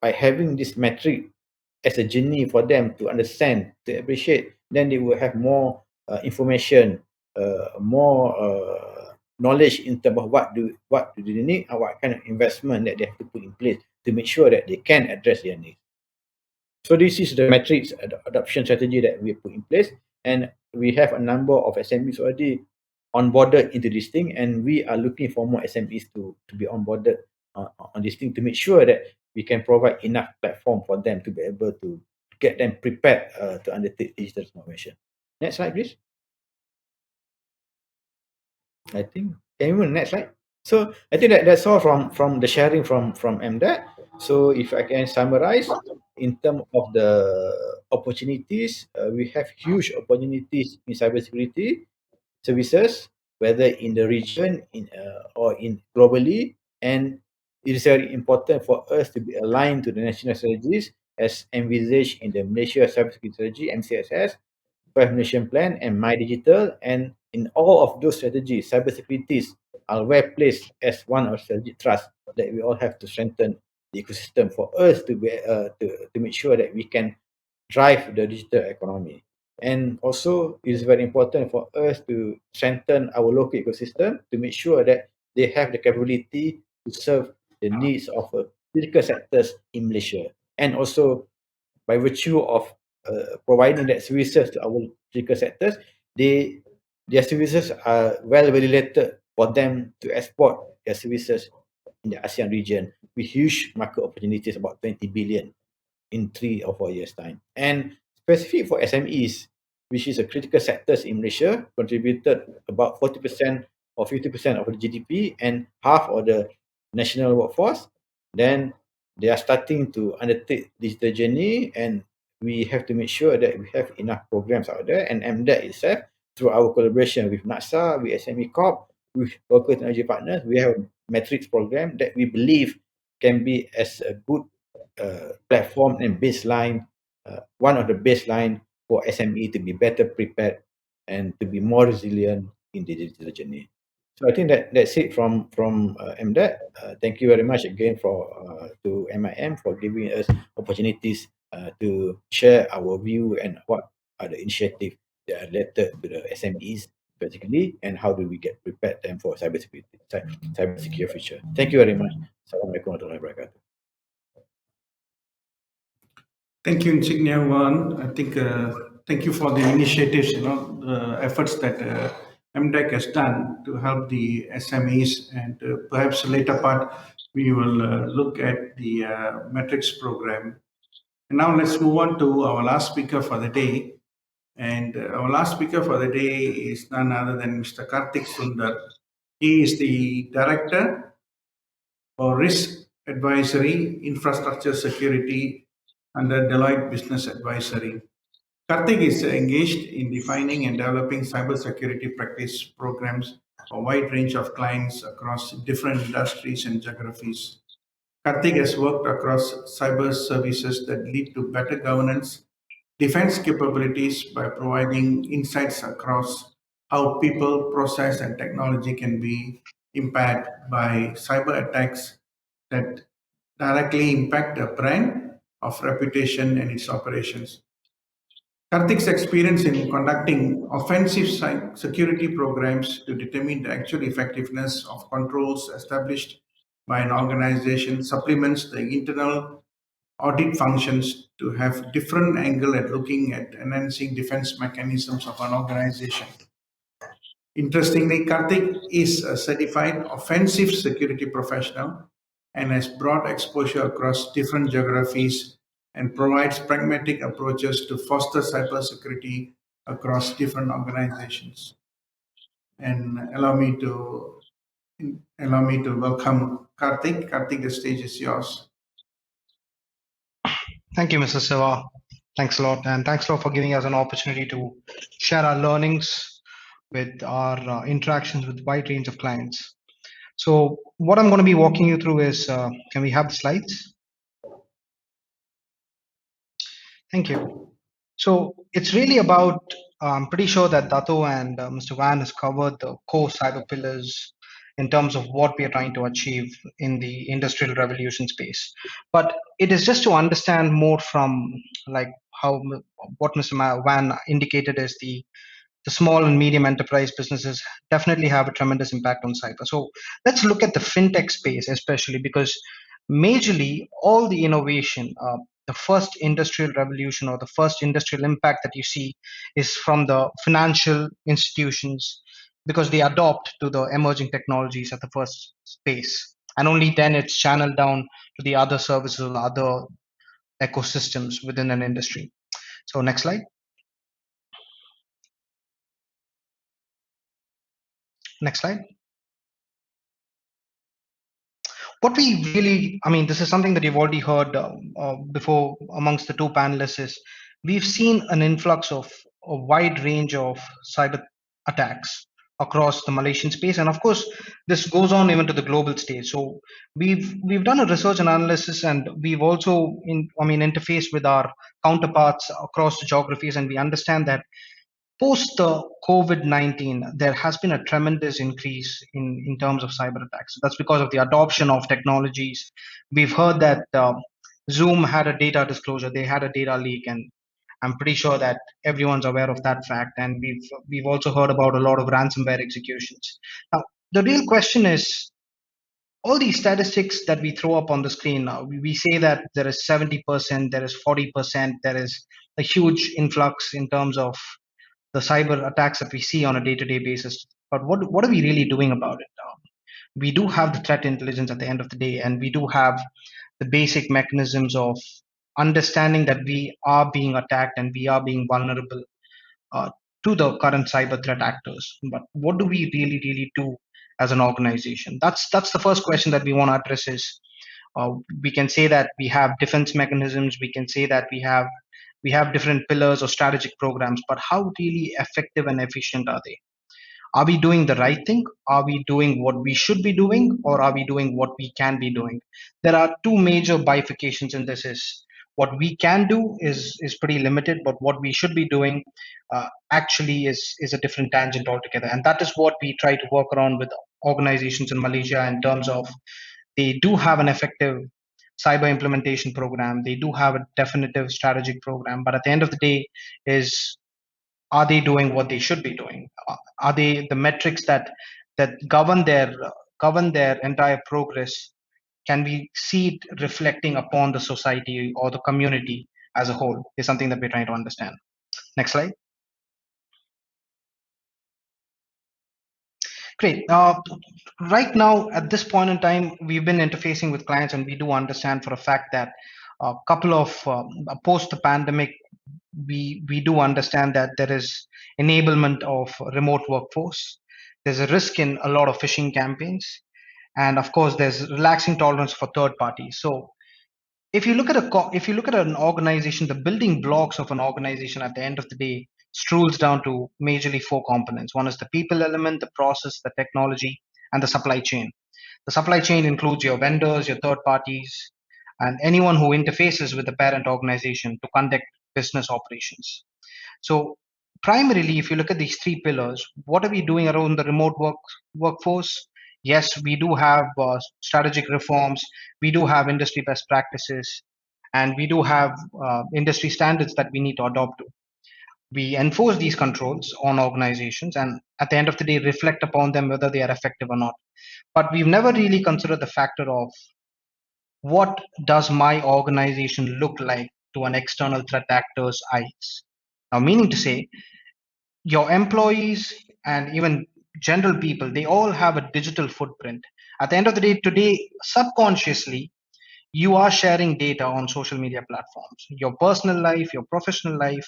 Speaker 11: by having this metric as a journey for them to understand, to appreciate, then they will have more information, more knowledge in terms of what do they need and what kind of investment that they have to put in place to make sure that they can address their needs. So this is the metrics adoption strategy that we put in place, and we have a number of SMEs already onboarded into this thing, and we are looking for more SMEs to be onboarded on this thing to make sure that we can provide enough platform for them to be able to get them prepared to undertake digital transformation. Next slide, please. I think can you move next slide? So I think that's all from the sharing from MDAT. So if I can summarize in terms of the opportunities, we have huge opportunities in cybersecurity services, whether in the region or in globally, and it is very important for us to be aligned to the national strategies as envisaged in the Malaysia Cybersecurity Strategy (MCSS), 5 Nation Plan, and My Digital. And in all of those strategies, cybersecurities are well placed as one of strategic trust that we all have to strengthen the ecosystem for us to be to make sure that we can drive the digital economy. And also, it is very important for us to strengthen our local ecosystem to make sure that they have the capability to serve the needs of critical sectors in Malaysia. And also, by virtue of providing that services to our critical sectors, their services are well validated for them to export their services in the ASEAN region with huge market opportunities, about 20 billion in 3 or 4 years' time. And specific for SMEs, which is a critical sectors in Malaysia, contributed about 40% or 50% of the GDP and half of the national workforce, then they are starting to undertake digital journey, and we have to make sure that we have enough programs out there. And MDEC itself, through our collaboration with NATSA, with SME Corp, with local technology partners, we have a metrics program that we believe can be as a good platform and baseline, one of the baseline for SME to be better prepared and to be more resilient in the digital journey. So I think that's it from MDAT. Thank you very much again to MIM for giving us opportunities to share our view and what are the initiatives that are related to the SMEs basically, and how do we get prepared them for cybersecurity future. Thank you very much. Assalamualaikum warahmatullahi wabarakatuh.
Speaker 9: Thank you, Insignia One. I think thank you for the initiatives, the efforts that MDEC has done to help the SMEs, and perhaps later part we will look at the metrics program. And now let's move on to our last speaker for the day. And our last speaker for the day is none other than Mr. Karthik Sundar. He is the Director for Risk Advisory, Infrastructure Security under Deloitte Business Advisory. Karthik is engaged in defining and developing cybersecurity practice programs for a wide range of clients across different industries and geographies. Karthik has worked across cyber services that lead to better governance, defense capabilities by providing insights across how people, process, and technology can be impaired by cyber attacks that directly impact a brand of reputation and its operations. Karthik's experience in conducting offensive security programs to determine the actual effectiveness of controls established by an organization supplements the internal audit functions to have different angle at looking at enhancing defense mechanisms of an organization. Interestingly, Karthik is a certified offensive security professional and has broad exposure across different geographies and provides pragmatic approaches to foster cybersecurity across different organizations. And allow me to welcome Karthik. Karthik, the stage is yours.
Speaker 12: Thank you, Mr. Siva. Thanks a lot. And thanks a lot for giving us an opportunity to share our learnings with our interactions with wide range of clients. So what I'm going to be walking you through is, can we have the slides? Thank you. So it's really about, I'm pretty sure that Dato and Mr. Van has covered the core cyber pillars in terms of what we are trying to achieve in the industrial revolution space. But it is just to understand more from like how what Mr. Van indicated is the small and medium enterprise businesses definitely have a tremendous impact on cyber. So let's look at the fintech space, especially because majorly all the innovation, the first industrial revolution or the first industrial impact that you see is from the financial institutions because they adopt to the emerging technologies at the first space. And only then it's channeled down to the other services or other ecosystems within an industry. So next slide. Next slide. What we really, I mean, this is something that you've already heard before amongst the two panelists is we've seen an influx of a wide range of cyber attacks across the Malaysian space. And of course, this goes on even to the global stage. So we've done a research and analysis and we've also interfaced with our counterparts across the geographies and we understand that post the COVID-19, there has been a tremendous increase in terms of cyber attacks. That's because of the adoption of technologies. We've heard that Zoom had a data disclosure, they had a data leak, and I'm pretty sure that everyone's aware of that fact. And we've also heard about a lot of ransomware executions. Now, the real question is, all these statistics that we throw up on the screen now, we say that there is 70%, there is 40%, there is a huge influx in terms of the cyber attacks that we see on a day-to-day basis. But what are we really doing about it? We do have the threat intelligence at the end of the day, and we do have the basic mechanisms of understanding that we are being attacked and we are being vulnerable uh, to the current cyber threat actors. But what do we really do as an organization? That's the first question that we want to address. Is we can say that we have defense mechanisms. We can say that we have different pillars or strategic programs, but how really effective and efficient are they? Are we doing the right thing? Are we doing what we should be doing, or are we doing what we can be doing? There are two major bifurcations in this. Is what we can do is pretty limited, but what we should be doing actually is a different tangent altogether. And that is what we try to work around with organizations in Malaysia in terms of they do have an effective cyber implementation program. They do have a definitive strategic program, but at the end of the day, is are they doing what they should be doing? Are they the metrics that govern their entire progress? Can we see it reflecting upon the society or the community as a whole? Is something that we're trying to understand. Next slide. Great. Right now, at this point in time, we've been interfacing with clients, and we do understand for a fact that a couple of post the pandemic, we do understand that there is enablement of remote workforce. There's a risk in a lot of phishing campaigns, and of course, there's relaxing tolerance for third parties. So if you look at an organization, the building blocks of an organization at the end of the day strules down to majorly four components. One is the people element, the process, the technology, and the supply chain. The supply chain includes your vendors, your third parties, and anyone who interfaces with the parent organization to conduct business operations. So primarily, if you look at these three pillars, what are we doing around the workforce? Yes, we do have strategic reforms. We do have industry best practices, and we do have industry standards that we need to adopt to. We enforce these controls on organizations, and at the end of the day, reflect upon them whether they are effective or not. But we've never really considered the factor of what does my organization look like to an external threat actor's eyes. Now, meaning to say, your employees and even general people, they all have a digital footprint. At the end of the day, today, subconsciously, you are sharing data on social media platforms, your personal life, your professional life.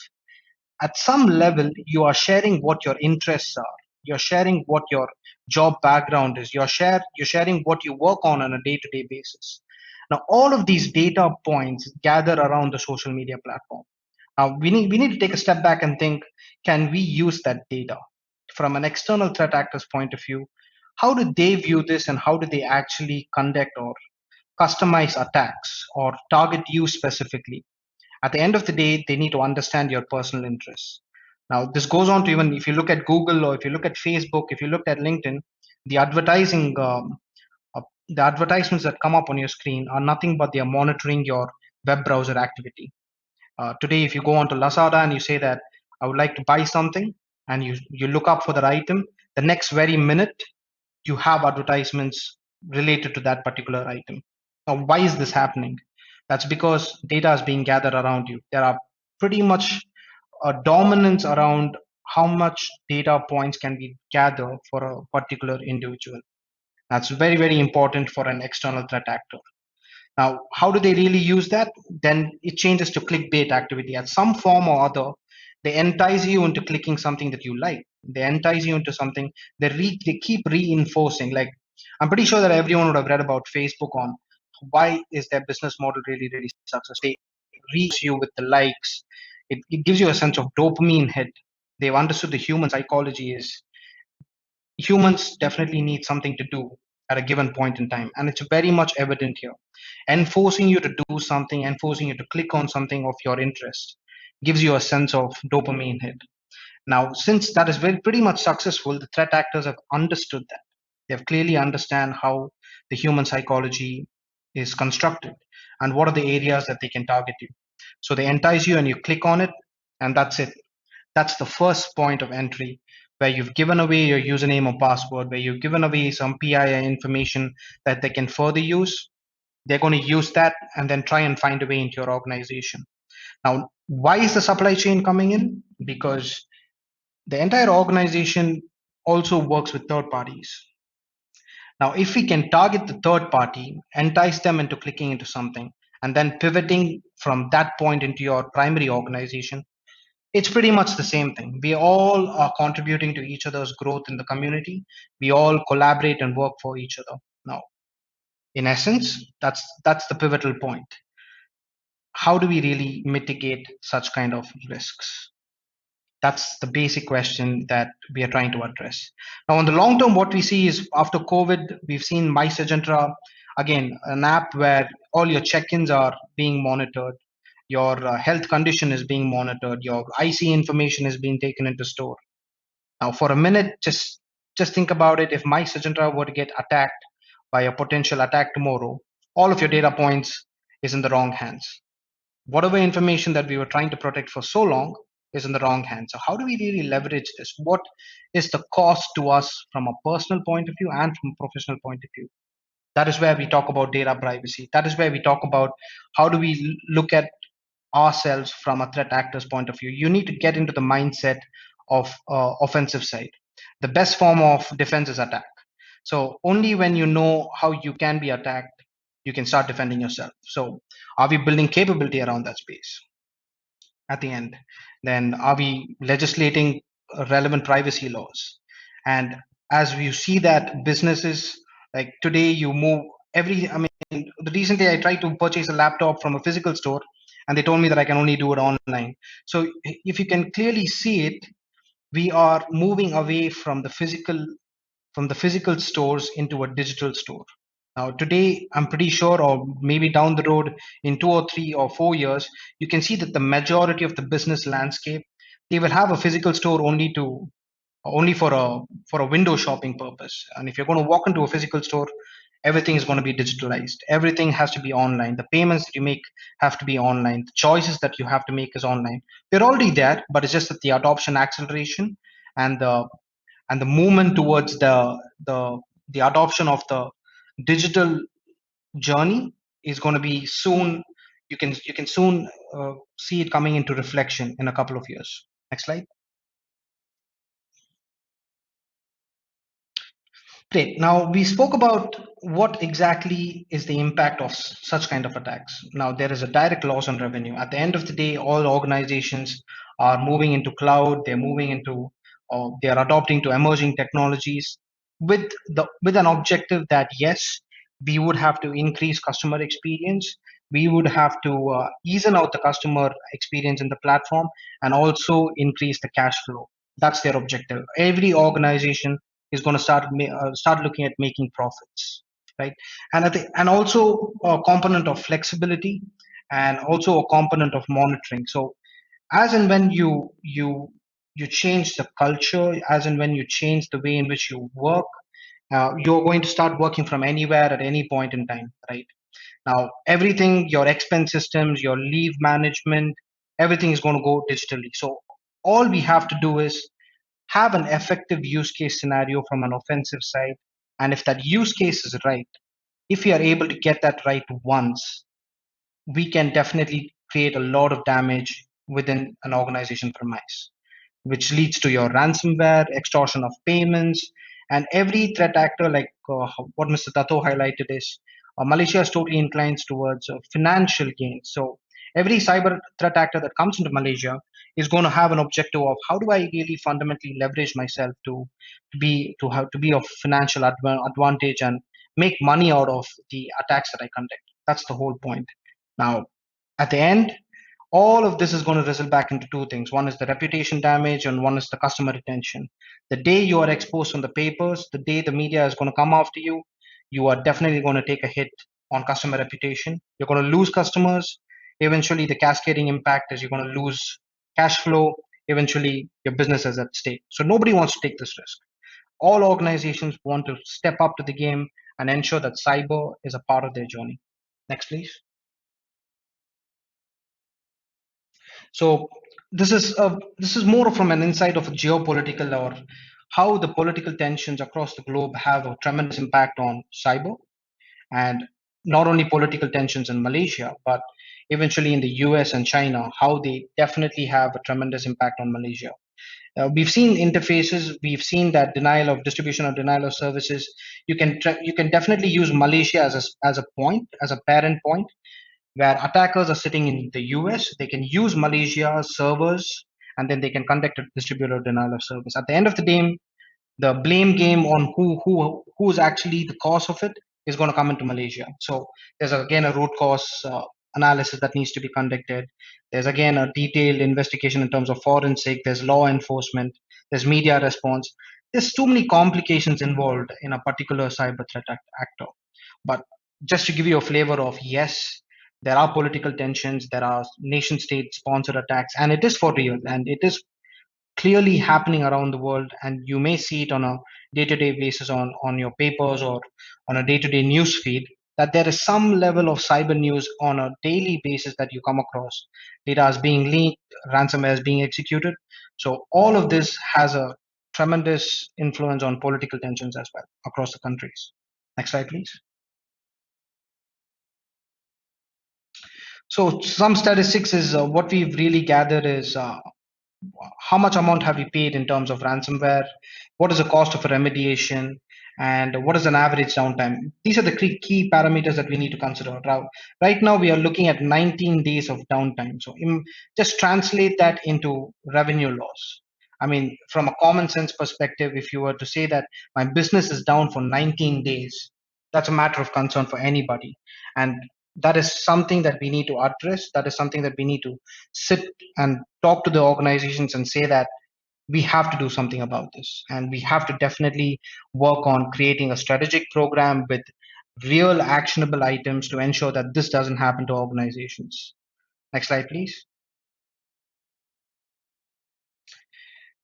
Speaker 12: At some level, you are sharing what your interests are. You're sharing what your job background is. You're sharing what you work on a day-to-day basis. Now, all of these data points gather around the social media platform. Now, we need to take a step back and think, can we use that data? From an external threat actor's point of view, how do they view this and how do they actually conduct or customize attacks or target you specifically? At the end of the day, they need to understand your personal interests. Now, this goes on to, even if you look at Google or if you look at Facebook, if you look at LinkedIn, the the advertisements that come up on your screen are nothing but they are monitoring your web browser activity. Today, if you go onto Lazada and you say that I would like to buy something, and you look up for that item, the next very minute you have advertisements related to that particular item. Now, why is this happening? That's because data is being gathered around you. There are pretty much a dominance around how much data points can be gathered for a particular individual. That's very, very important for an external threat actor. Now, how do they really use that? Then it changes to clickbait activity. At some form or other, they entice you into clicking something that you like. They entice you into something. They keep reinforcing. Like, I'm pretty sure that everyone would have read about Facebook on why is their business model really, really successful. They reach you with the likes. It gives you a sense of dopamine hit. They've understood the human psychology is humans definitely need something to do at a given point in time, and it's very much evident here. Enforcing you to do something, enforcing you to click on something of your interest gives you a sense of dopamine hit. Now, since that is very pretty much successful, the threat actors have understood that. They have clearly understand how the human psychology is constructed and what are the areas that they can target you. So they entice you and you click on it, and that's it. That's the first point of entry, where you've given away your username or password, where you've given away some PII information that they can further use. They're going to use that and then try and find a way into your organization. Now, why is the supply chain coming in? Because the entire organization also works with third parties. Now, if we can target the third party, entice them into clicking into something, and then pivoting from that point into your primary organization, it's pretty much the same thing. We all are contributing to each other's growth in the community. We all collaborate and work for each other. Now, in essence, that's the pivotal point. How do we really mitigate such kind of risks? That's the basic question that we are trying to address. Now, on the long term, what we see is after COVID, we've seen MySagentra, again, an app where all your check-ins are being monitored, your health condition is being monitored, your IC information is being taken into store. Now, for a minute, just think about it. If MySagentra were to get attacked by a potential attack tomorrow, all of your data points is in the wrong hands. Whatever information that we were trying to protect for so long is in the wrong hands. So how do we really leverage this? What is the cost to us from a personal point of view and from a professional point of view? That is where we talk about data privacy. That is where we talk about how do we look at ourselves from a threat actor's point of view. You need to get into the mindset of offensive side. The best form of defense is attack. So only when you know how you can be attacked, you can start defending yourself. So are we building capability around that space? At the end, then are we legislating relevant privacy laws? And as you see that businesses, like today you move every, I mean, recently I tried to purchase a laptop from a physical store and they told me that I can only do it online. So if you can clearly see it, we are moving away from the physical stores into a digital store. Now, today, I'm pretty sure, or maybe down the road in 2 or 3 or 4 years, you can see that the majority of the business landscape, they will have a physical store only for a window shopping purpose. And if you're going to walk into a physical store, everything is going to be digitalized. Everything has to be online. The payments that you make have to be online. The choices that you have to make is online. They're already there, but it's just that the adoption acceleration and the movement towards the adoption of the digital journey is going to be soon. You can soon see it coming into reflection in a couple of years. Next slide. Great. Now we spoke about what exactly is the impact of such kind of attacks. Now there is a direct loss on revenue. At the end of the day, all organizations are moving into cloud. They're moving into, they are adopting to emerging technologies with an objective that yes, we would have to increase customer experience. We would have to easen out the customer experience in the platform and also increase the cash flow. That's their objective. Every organization is going to start looking at making profits, right? And also a component of flexibility and also a component of monitoring. So as and when you change the culture, as and when you change the way in which you work, you're going to start working from anywhere at any point in time, right? Now everything, your expense systems, your leave management, everything is going to go digitally. So all we have to do is have an effective use case scenario from an offensive side. And if that use case is right, if we are able to get that right once, we can definitely create a lot of damage within an organization premise, which leads to your ransomware, extortion of payments, and every threat actor, like what Mr. Tato highlighted, is Malaysia is totally inclined towards financial gain. So every cyber threat actor that comes into Malaysia is going to have an objective of how do I really fundamentally leverage myself to be of financial advantage and make money out of the attacks that I conduct. That's the whole point. Now, at the end, all of this is going to result back into two things. One is the reputation damage and one is the customer retention. The day you are exposed on the papers, the day the media is going to come after you, you are definitely going to take a hit on customer reputation. You're going to lose customers. Eventually the cascading impact is you're going to lose cash flow. Eventually your business is at stake. So nobody wants to take this risk. All organizations want to step up to the game and ensure that cyber is a part of their journey. Next, please. So this is more from an insight of a geopolitical or how the political tensions across the globe have a tremendous impact on cyber, and not only political tensions in Malaysia, but eventually in the US and China, how they definitely have a tremendous impact on Malaysia. We've seen interfaces. We've seen that denial of distribution or denial of services. You can definitely use Malaysia as a point, as a parent point, where attackers are sitting in the US. They can use Malaysia servers and then they can conduct a distributor denial of service. At the end of the day, the blame game on who's actually the cause of it is going to come into Malaysia. So there's again a root cause analysis that needs to be conducted. There's again a detailed investigation in terms of forensic. There's law enforcement. There's media response. There's too many complications involved in a particular cyber threat actor. But just to give you a flavor of yes, there are political tensions, there are nation state sponsored attacks, and it is for real, and it is clearly happening around the world, and you may see it on a day-to-day basis on your papers or on a day-to-day news feed, that there is some level of cyber news on a daily basis that you come across. Data is being leaked, ransomware is being executed. So all of this has a tremendous influence on political tensions as well across the countries. Next slide, please. So some statistics is what we've really gathered is how much amount have you paid in terms of ransomware, what is the cost of a remediation, and what is an average downtime. These are the key parameters that we need to consider. Right now we are looking at 19 days of downtime. So just translate that into revenue loss. I mean, from a common sense perspective, if you were to say that my business is down for 19 days, that's a matter of concern for anybody. And that is something that we need to address. That is something that we need to sit and talk to the organizations and say that we have to do something about this. And we have to definitely work on creating a strategic program with real actionable items to ensure that this doesn't happen to organizations. Next slide, please.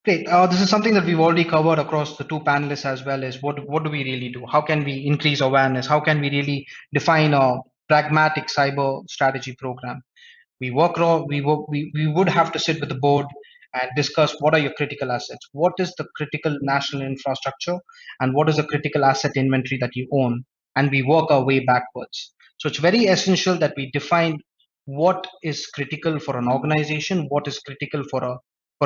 Speaker 12: Great. This is something that we've already covered across the two panelists as well. Is what do we really do? How can we increase awareness? How can we really define a pragmatic cyber strategy program? We would have to sit with the board and discuss what are your critical assets, what is the critical national infrastructure, and what is the critical asset inventory that you own, and we work our way backwards. So it's very essential that we define what is critical for an organization, what is critical for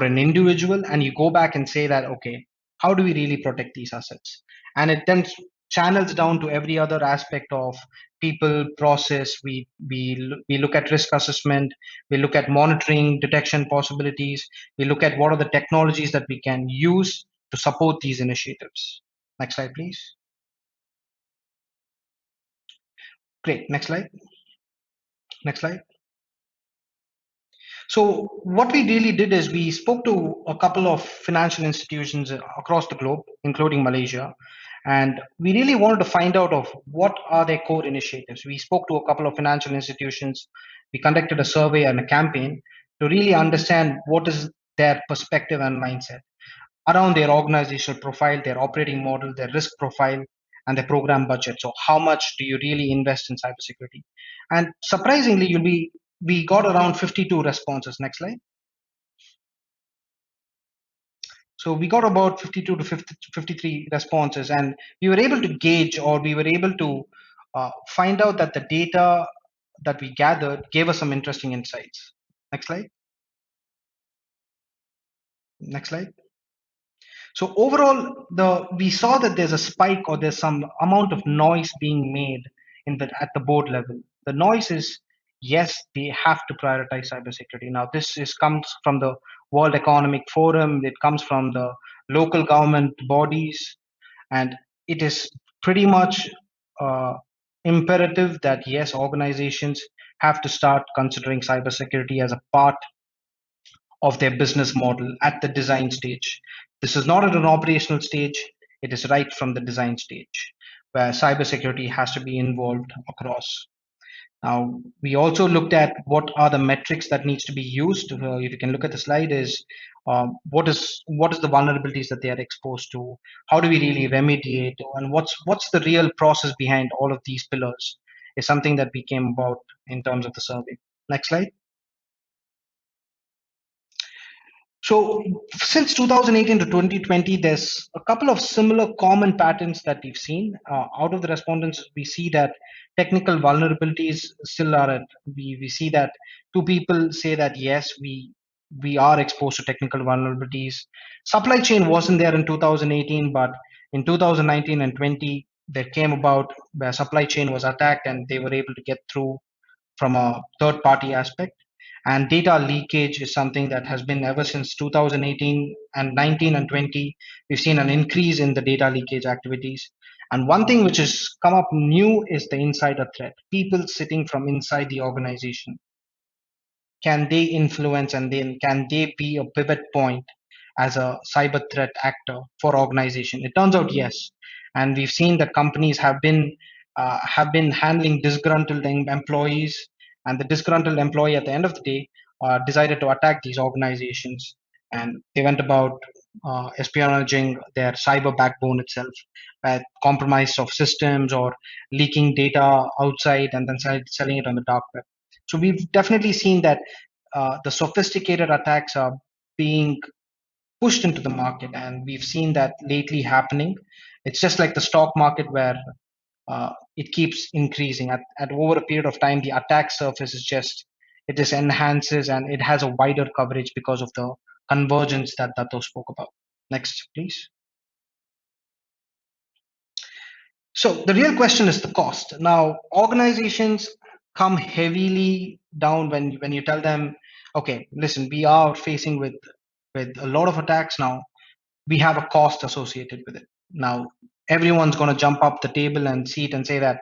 Speaker 12: an individual, and you go back and say that okay, How do we really protect these assets? And it then channels down to every other aspect of people, process. We look at risk assessment, we look at monitoring, detection possibilities, we look at what are the technologies that we can use to support these initiatives. Next slide, please. Great. Next slide. Next slide. So what we really did is we spoke to a couple of financial institutions across the globe, including Malaysia, and we really wanted to find out of what are their core initiatives. We spoke to a couple of financial institutions. We conducted a survey and a campaign to really understand what is their perspective and mindset around their organizational profile, their operating model, their risk profile, and their program budget. So how much do you really invest in cybersecurity? And surprisingly, we got around 52 responses. Next slide. So we got about 52 to 53 responses, and we were able to gauge, or we were able to find out that the data that we gathered gave us some interesting insights. Next slide. Next slide. So overall, we saw that there's a spike, or there's some amount of noise being made at the board level. The noise is, yes, they have to prioritize cybersecurity. Now, comes from the World Economic Forum. It comes from the local government bodies, and it is pretty much imperative that yes, organizations have to start considering cybersecurity as a part of their business model at the design stage. This is not at an operational stage, it is right from the design stage where cybersecurity has to be involved across. Now, we also looked at what are the metrics that needs to be used. If you can look at the slide, is what is the vulnerabilities that they are exposed to? How do we really remediate? And what's the real process behind all of these pillars? Is something that we came about in terms of the survey. Next slide. So since 2018 to 2020, there's a couple of similar common patterns that we've seen. Out of the respondents, we see that technical vulnerabilities still are at, we see that two people say that yes, we are exposed to technical vulnerabilities. Supply chain wasn't there in 2018, but in 2019 and 20, there came about where supply chain was attacked and they were able to get through from a third party aspect. And data leakage is something that has been ever since 2018 and 19 and 20. We've seen an increase in the data leakage activities. And one thing which has come up new is the insider threat. People sitting from inside the organization. Can they influence, and then can they be a pivot point as a cyber threat actor for organization? It turns out yes, and we've seen that companies have been handling disgruntled employees, and the disgruntled employee at the end of the day decided to attack these organizations, and they went about espionaging their cyber backbone itself, compromise of systems or leaking data outside and then selling it on the dark web. So we've definitely seen that the sophisticated attacks are being pushed into the market, and we've seen that lately happening. It's just like the stock market where it keeps increasing. At over a period of time, the attack surface is just, it just enhances and it has a wider coverage because of the convergence that Dato spoke about. Next, please. So the real question is the cost. Now, organizations come heavily down when you tell them, okay, listen, we are facing with a lot of attacks now. We have a cost associated with it. Now, everyone's going to jump up the table and see it and say that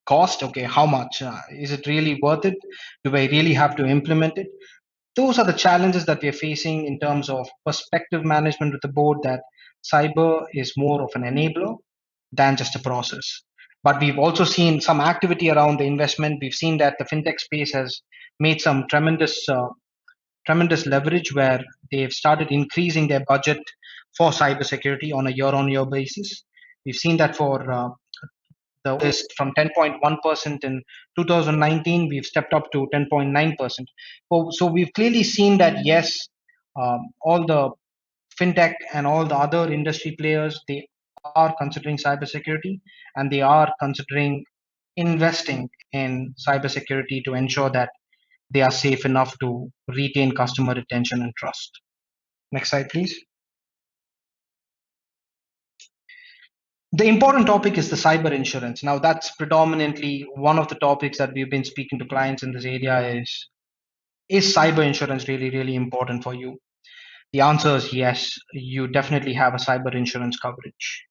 Speaker 12: cost, okay, how much? Is it really worth it? Do I really have to implement it? Those are the challenges that we're facing in terms of perspective management with the board, that cyber is more of an enabler than just a process. But we've also seen some activity around the investment. We've seen that the fintech space has made some tremendous leverage where they've started increasing their budget for cybersecurity on a year-on-year basis. We've seen that for the list from 10.1% in 2019, we've stepped up to 10.9%. So we've clearly seen that yes, all the fintech and all the other industry players, they are considering cybersecurity, and they are considering investing in cybersecurity to ensure that they are safe enough to retain customer retention and trust. Next slide, please. The important topic is the cyber insurance. Now, that's predominantly one of the topics that we've been speaking to clients in this area is cyber insurance really, really important for you? The answer is yes, you definitely have a cyber insurance coverage.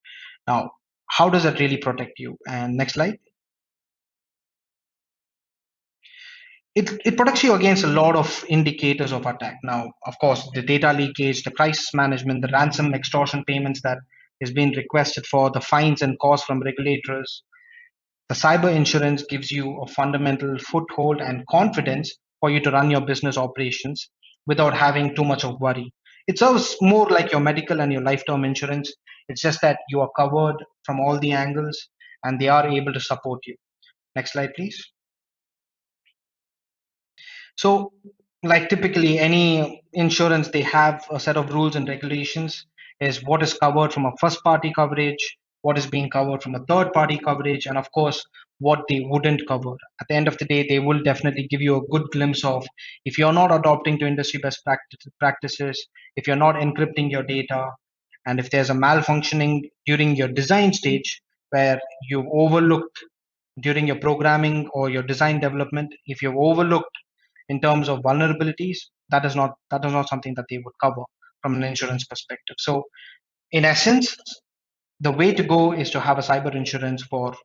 Speaker 12: Now, how does that really protect you? And next slide. It protects you against a lot of indicators of attack. Now, of course, the data leakage, the crisis management, the ransom extortion payments that is being requested for, the fines and costs from regulators. The cyber insurance gives you a fundamental foothold and confidence for you to run your business operations without having too much of worry. It serves more like your medical and your lifetime insurance. It's just that you are covered from all the angles and they are able to support you. Next slide, please. So, like typically any insurance, they have a set of rules and regulations is what is covered from a first party coverage, what is being covered from a third party coverage, and of course, what they wouldn't cover. At the end of the day, they will definitely give you a good glimpse of if you're not adopting to industry best practices, if you're not encrypting your data, and if there's a malfunctioning during your design stage where you've overlooked during your programming or your design development, if you've overlooked in terms of vulnerabilities, that is not something that they would cover from an insurance perspective. So in essence, the way to go is to have a cyber insurance for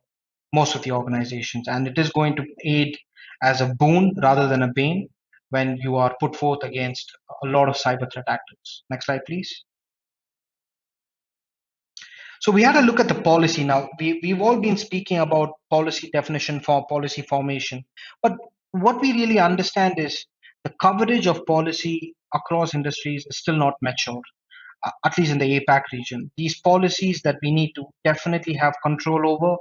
Speaker 12: most of the organizations, and it is going to aid as a boon rather than a bane when you are put forth against a lot of cyber threat actors. Next slide, please. So we had a look at the policy now. We've all been speaking about policy definition for policy formation, but what we really understand is the coverage of policy across industries is still not mature, at least in the APAC region. These policies that we need to definitely have control over,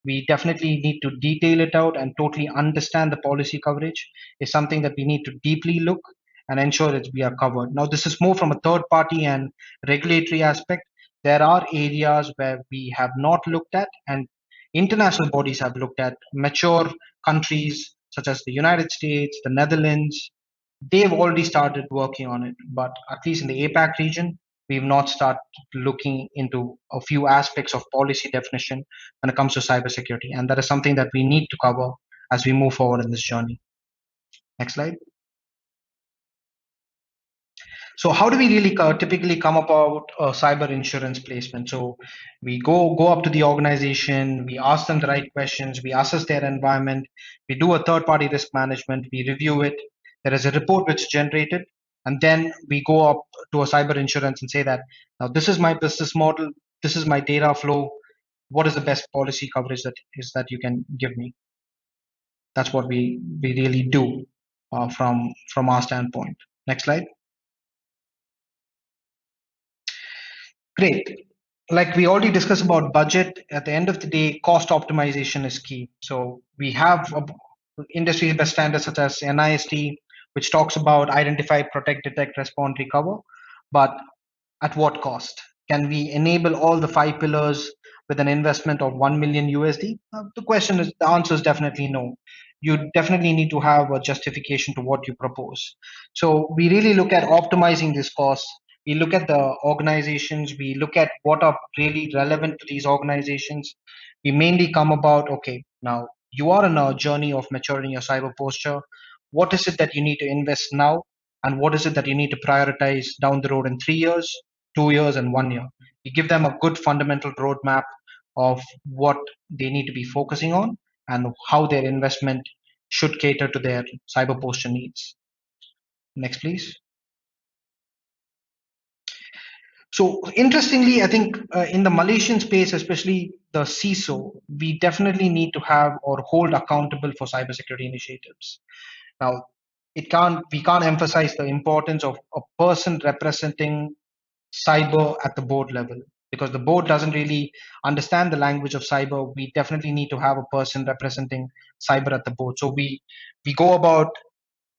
Speaker 12: we definitely need to detail it out and totally understand the policy coverage is something that we need to deeply look and ensure that we are covered. Now, this is more from a third party and regulatory aspect. There are areas where we have not looked at, and international bodies have looked at mature countries such as the United States, the Netherlands. They've already started working on it, but at least in the APAC region, we've not started looking into a few aspects of policy definition when it comes to cybersecurity, and that is something that we need to cover as we move forward in this journey. Next slide. So how do we really typically come about a cyber insurance placement? So we go up to the organization, we ask them the right questions, we assess their environment, we do a third party risk management, we review it. There is a report which is generated, and then we go up to a cyber insurance and say that now this is my business model, this is my data flow. What is the best policy coverage that you can give me? That's what we really do from our standpoint. Next slide. Great. Like we already discussed about budget, at the end of the day, cost optimization is key. So we have industry best standards such as NIST, which talks about identify, protect, detect, respond, recover. But at what cost? Can we enable all the 5 pillars with an investment of 1 million USD? The answer is definitely no. You definitely need to have a justification to what you propose. So we really look at optimizing this cost. We look at the organizations, we look at what are really relevant to these organizations. We mainly come about, okay, now you are in a journey of maturing your cyber posture. What is it that you need to invest now? And what is it that you need to prioritize down the road in 3 years, 2 years, and 1 year? You give them a good fundamental roadmap of what they need to be focusing on and how their investment should cater to their cyber posture needs. Next, please. So interestingly, I think in the Malaysian space, especially the CISO, we definitely need to have or hold accountable for cybersecurity initiatives. Now, we can't emphasize the importance of a person representing cyber at the board level, because the board doesn't really understand the language of cyber. We definitely need to have a person representing cyber at the board. So we go about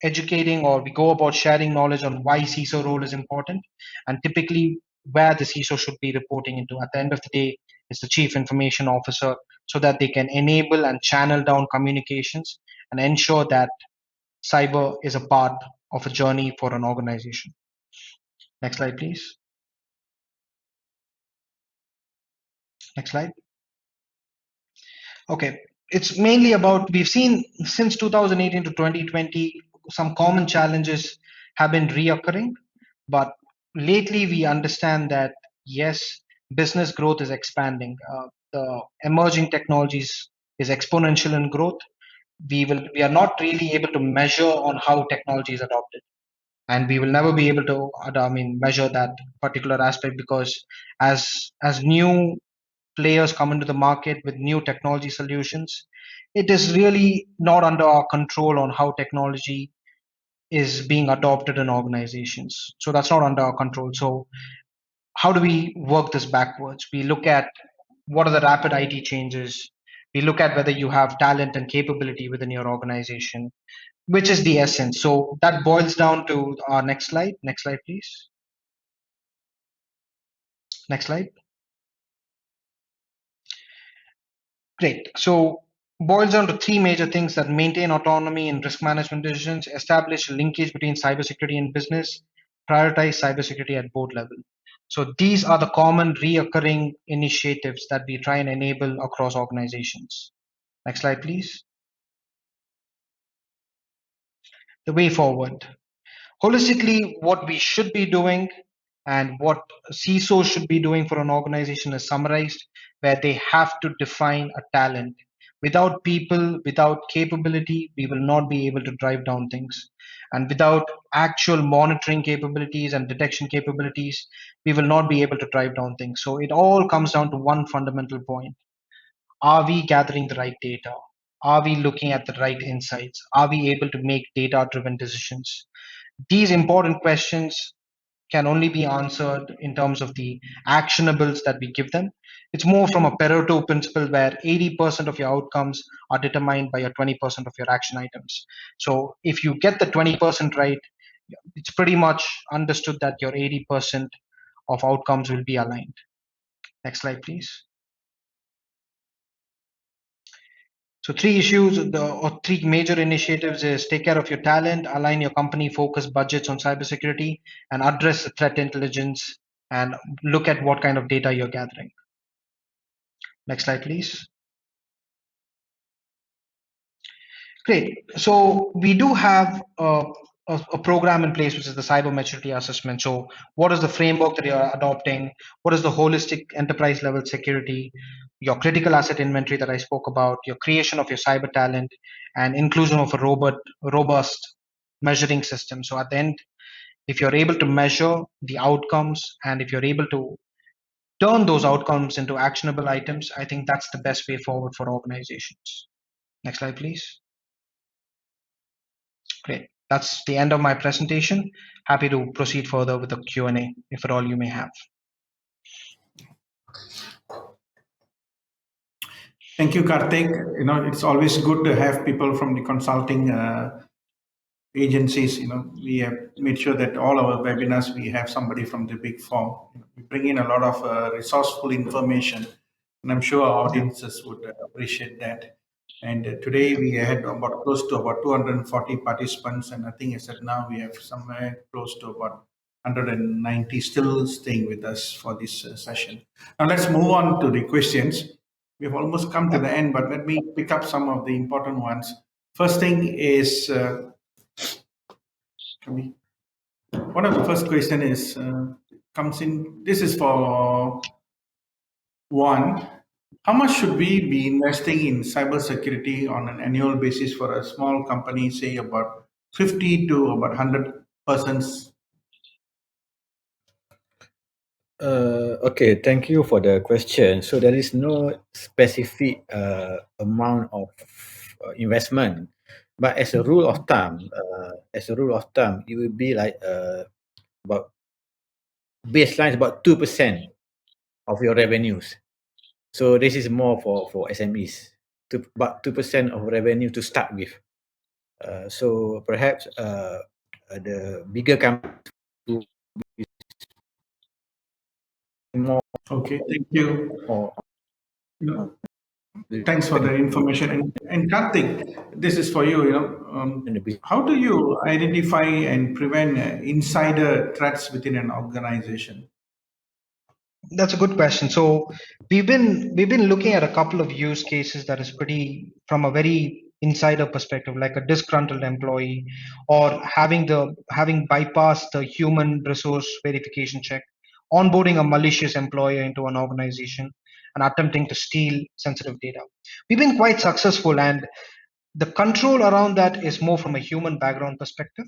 Speaker 12: educating, or we go about sharing knowledge on why CISO role is important, and typically where the CISO should be reporting into. At the end of the day, is the chief information officer, so that they can enable and channel down communications and ensure that cyber is a part of a journey for an organization. Next slide, please. Next slide. Okay, it's mainly about, we've seen since 2018 to 2020, some common challenges have been reoccurring, but lately we understand that yes, business growth is expanding. The emerging technologies is exponential in growth. We are not really able to measure on how technology is adopted, and we will never be able to measure that particular aspect, because as new players come into the market with new technology solutions, it is really not under our control on how technology is being adopted in organizations. So that's not under our control. So how do we work this backwards? We look at what are the rapid IT changes. We look at whether you have talent and capability within your organization, which is the essence. So that boils down to our next slide. Next slide, please. Next slide. Great. So boils down to three major things: that maintain autonomy in risk management decisions, establish linkage between cybersecurity and business, prioritize cybersecurity at board level. So these are the common reoccurring initiatives that we try and enable across organizations. Next slide, please. The way forward. Holistically, what we should be doing and what CISO should be doing for an organization is summarized, where they have to define a talent. Without people, without capability, we will not be able to drive down things. And without actual monitoring capabilities and detection capabilities, we will not be able to drive down things. So it all comes down to one fundamental point. Are we gathering the right data? Are we looking at the right insights? Are we able to make data driven decisions? These important questions can only be answered in terms of the actionables that we give them. It's more from a Pareto principle, where 80% of your outcomes are determined by your 20% of your action items. So if you get the 20% right, it's pretty much understood that your 80% of outcomes will be aligned. Next slide, please. So three major initiatives is: take care of your talent, align your company focus budgets on cybersecurity, and address the threat intelligence, and look at what kind of data you're gathering. Next slide, please. Great. So we do have a program in place, which is the cyber maturity assessment. So what is the framework that you're adopting? What is the holistic enterprise level security? Your critical asset inventory that I spoke about, your creation of your cyber talent, and inclusion of a robust measuring system. So at the end, if you're able to measure the outcomes, and if you're able to turn those outcomes into actionable items, I think that's the best way forward for organizations. Next slide, please. Great. That's the end of my presentation. Happy to proceed further with the Q&A, if at all you may have.
Speaker 9: Thank you, Karthik. It's always good to have people from the consulting agencies. We have made sure that all our webinars, we have somebody from the big four. We bring in a lot of resourceful information, and I'm sure our audiences would appreciate that. And today we had close to about 240 participants, and I think as of now we have somewhere close to about 190 still staying with us for this session. Now let's move on to the questions. We've almost come to the end, but let me pick up some of the important ones. First thing is, one of the first question is comes in. This is for one. How much should we be investing in cybersecurity on an annual basis for a small company, say about 50 to about 100 persons?
Speaker 11: Okay, thank you for the question. So there is no specific amount of investment, but as a rule of thumb, it will be like about baseline is about 2% of your revenues. So this is more for SMEs, about 2% of revenue to start with. So perhaps the bigger companies will be more.
Speaker 9: Okay, thank you.
Speaker 11: Or,
Speaker 9: Thanks for the information. And Karthik, this is for you. How do you identify and prevent insider threats within an organization?
Speaker 12: That's a good question. So we've been looking at a couple of use cases that is pretty from a very insider perspective, like a disgruntled employee, or having bypassed the human resource verification check, onboarding a malicious employer into an organization, and attempting to steal sensitive data. We've been quite successful, and the control around that is more from a human background perspective.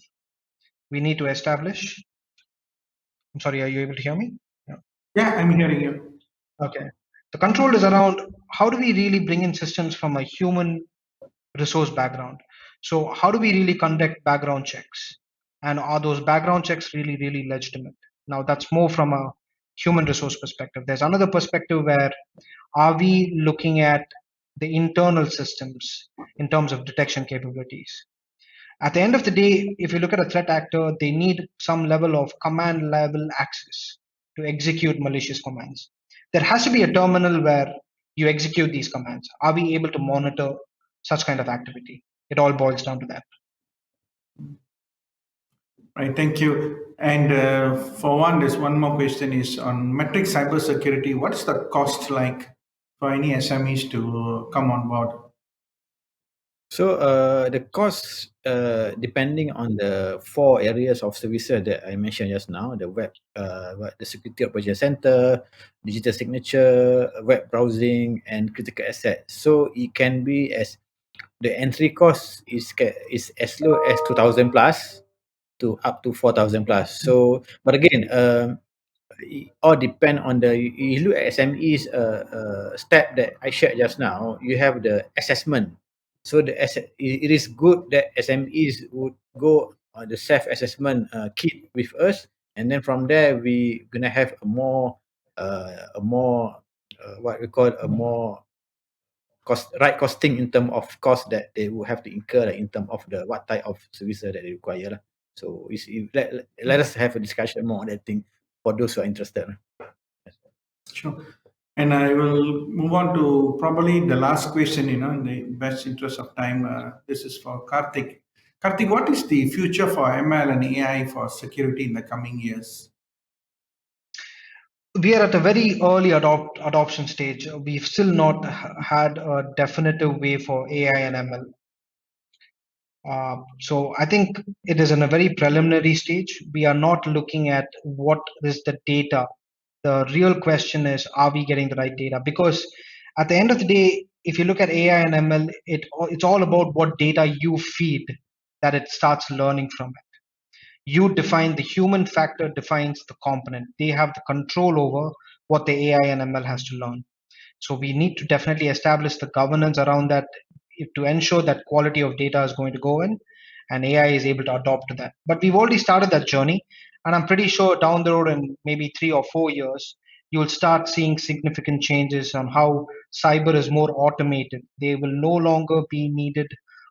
Speaker 12: We need to establish. I'm sorry, are you able to hear me? Yeah.
Speaker 9: Yeah, I'm hearing you.
Speaker 12: Okay. The control is around how do we really bring in systems from a human resource background? So, how do we really conduct background checks? And are those background checks really, really legitimate? Now, that's more from a human resource perspective. There's another perspective where are we looking at the internal systems in terms of detection capabilities? At the end of the day, if you look at a threat actor, they need some level of command level access to execute malicious commands. There has to be a terminal where you execute these commands. Are we able to monitor such kind of activity? It all boils down to that.
Speaker 9: Right, thank you. And for one, there's one more question is on metric cybersecurity. What's the cost like for any SMEs to come on board?
Speaker 11: So the cost, depending on the four areas of services that I mentioned just now, the web, the security operation center, digital signature, web browsing, and critical assets. So it can be as the entry cost is as low as 2,000 plus to up to 4,000 plus. So, but again, it all depend on the you look at SME's step that I shared just now. You have the assessment. So it is good that SMEs would go on the self assessment kit with us, and then from there we gonna have a more what we call a more costing in term of cost that they will have to incur, like, in term of the what type of services that they require lah. So let us have a discussion more on that thing for those who are interested lah.
Speaker 9: Sure. And I will move on to probably the last question, in the best interest of time. This is for Karthik. Karthik, what is the future for ML and AI for security in the coming years?
Speaker 12: We are at a very early adoption stage. We've still not had a definitive way for AI and ML. So I think it is in a very preliminary stage. We are not looking at what is the data. The real question is, are we getting the right data? Because at the end of the day, if you look at AI and ML, it's all about what data you feed that it starts learning from it. You define the human factor defines the component. They have the control over what the AI and ML has to learn. So we need to definitely establish the governance around that to ensure that quality of data is going to go in and AI is able to adopt to that. But we've already started that journey. And I'm pretty sure down the road in maybe 3 or 4 years, you'll start seeing significant changes on how cyber is more automated. They will no longer be needed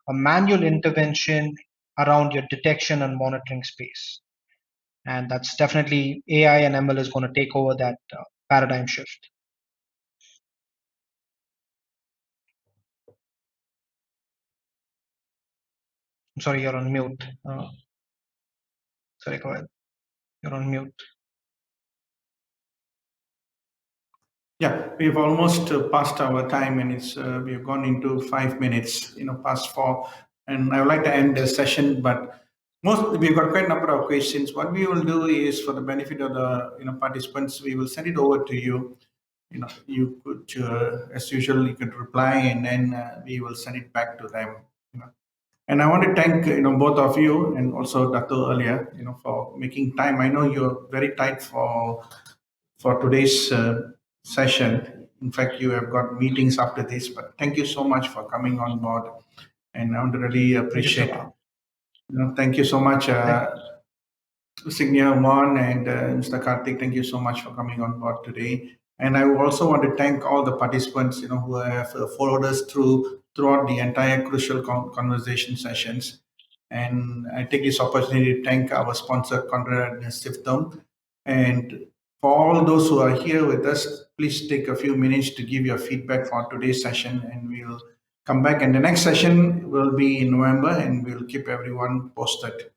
Speaker 12: a manual intervention around your detection and monitoring space. And that's definitely AI and ML is going to take over that paradigm shift. I'm sorry, you're on mute. Sorry, go ahead. You're on mute.
Speaker 9: Yeah, we've almost passed our time, and we've gone into 5 minutes, past four. And I would like to end the session, but we've got quite a number of questions. What we will do is, for the benefit of the participants, we will send it over to you. You could, as usual, you could reply, and then we will send it back to them. And I want to thank both of you and also Dato earlier, for making time. I know you're very tight for today's session. In fact, you have got meetings after this, but thank you so much for coming on board, and I want to really appreciate it. Thank you so much, Signia Mon and Mr. Karthik. Thank you so much for coming on board today. And I also want to thank all the participants, who have followed us throughout the entire crucial conversation sessions. And I take this opportunity to thank our sponsor, Conrad and Stiftung. And for all those who are here with us, please take a few minutes to give your feedback for today's session, and we'll come back. And the next session will be in November, and we'll keep everyone posted.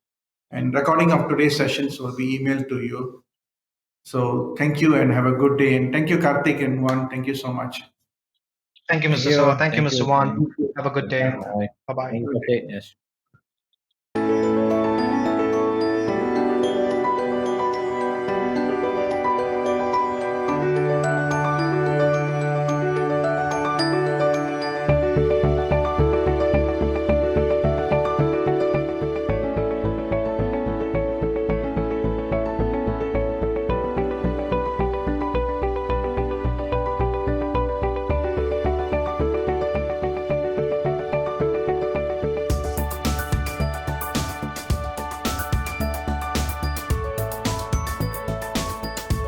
Speaker 9: And recording of today's sessions will be emailed to you. So thank you and have a good day. And thank you, Karthik and Juan. Thank you so much.
Speaker 12: Thank you,
Speaker 11: Thank
Speaker 12: Mr.
Speaker 11: you.
Speaker 12: Sawa. Thank you, Mr. Wan. Have a good day.
Speaker 11: Bye.
Speaker 12: Bye bye.
Speaker 11: Thank you, Karthik. Yes.